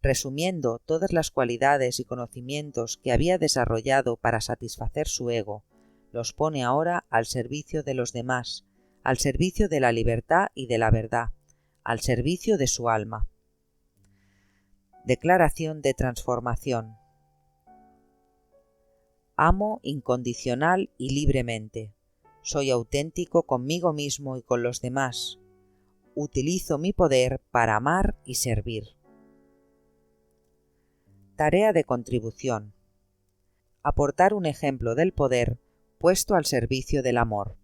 [SPEAKER 1] Resumiendo todas las cualidades y conocimientos que había desarrollado para satisfacer su ego, los pone ahora al servicio de los demás, al servicio de la libertad y de la verdad, al servicio de su alma. Declaración de transformación. Amo incondicional y libremente. Soy auténtico conmigo mismo y con los demás. Utilizo mi poder para amar y servir. Tarea de contribución. Aportar un ejemplo del poder puesto al servicio del amor.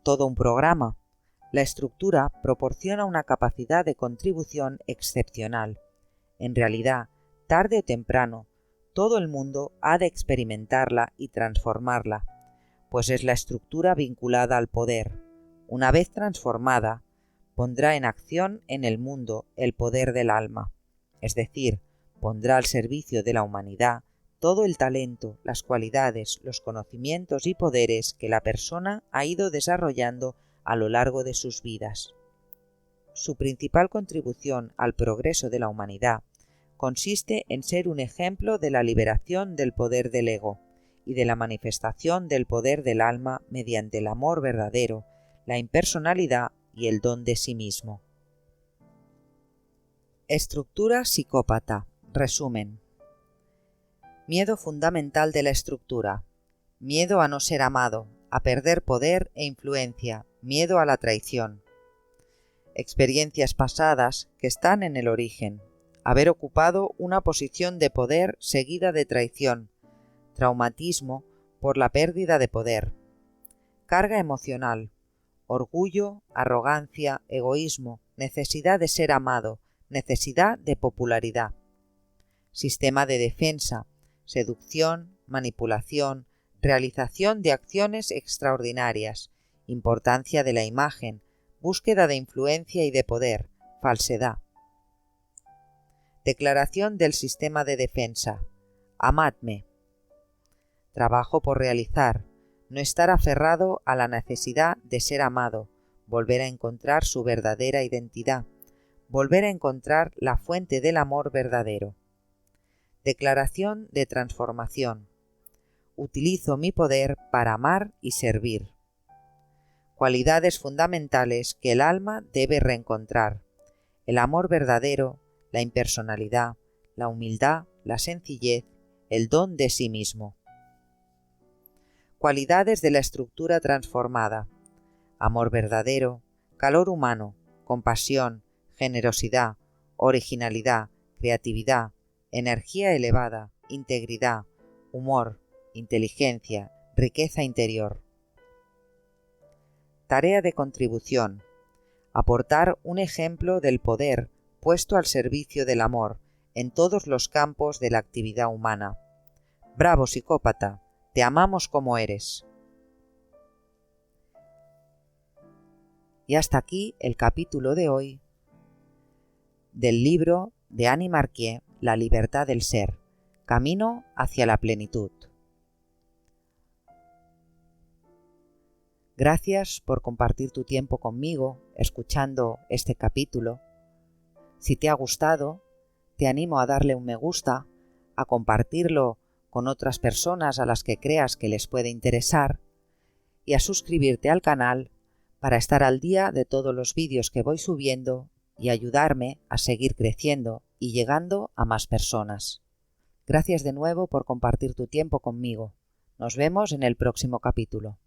[SPEAKER 1] Todo un programa. La estructura proporciona una capacidad de contribución excepcional. En realidad, tarde o temprano, todo el mundo ha de experimentarla y transformarla, pues es la estructura vinculada al poder. Una vez transformada, pondrá en acción en el mundo el poder del alma, es decir, pondrá al servicio de la humanidad todo el talento, las cualidades, los conocimientos y poderes que la persona ha ido desarrollando a lo largo de sus vidas. Su principal contribución al progreso de la humanidad consiste en ser un ejemplo de la liberación del poder del ego y de la manifestación del poder del alma mediante el amor verdadero, la impersonalidad y el don de sí mismo. Estructura psicópata. Resumen. Miedo fundamental de la estructura. Miedo a no ser amado, a perder poder e influencia, miedo a la traición. Experiencias pasadas que están en el origen. Haber ocupado una posición de poder seguida de traición. Traumatismo por la pérdida de poder. Carga emocional. Orgullo, arrogancia, egoísmo, necesidad de ser amado, necesidad de popularidad. Sistema de defensa. Seducción, manipulación, realización de acciones extraordinarias, importancia de la imagen, búsqueda de influencia y de poder, falsedad. Declaración del sistema de defensa. Amadme. Trabajo por realizar, no estar aferrado a la necesidad de ser amado, volver a encontrar su verdadera identidad, volver a encontrar la fuente del amor verdadero. Declaración de transformación. Utilizo mi poder para amar y servir. Cualidades fundamentales que el alma debe reencontrar: el amor verdadero, la impersonalidad, la humildad, la sencillez, el don de sí mismo. Cualidades de la estructura transformada: amor verdadero, calor humano, compasión, generosidad, originalidad, creatividad, energía elevada, integridad, humor, inteligencia, riqueza interior. Tarea de contribución: aportar un ejemplo del poder puesto al servicio del amor en todos los campos de la actividad humana. Bravo, psicópata, te amamos como eres. Y hasta aquí el capítulo de hoy del libro de Annie Marquier, La libertad del ser, camino hacia la plenitud. Gracias por compartir tu tiempo conmigo escuchando este capítulo. Si te ha gustado, te animo a darle un me gusta, a compartirlo con otras personas a las que creas que les puede interesar y a suscribirte al canal para estar al día de todos los vídeos que voy subiendo y ayudarme a seguir creciendo y llegando a más personas. Gracias de nuevo por compartir tu tiempo conmigo. Nos vemos en el próximo capítulo.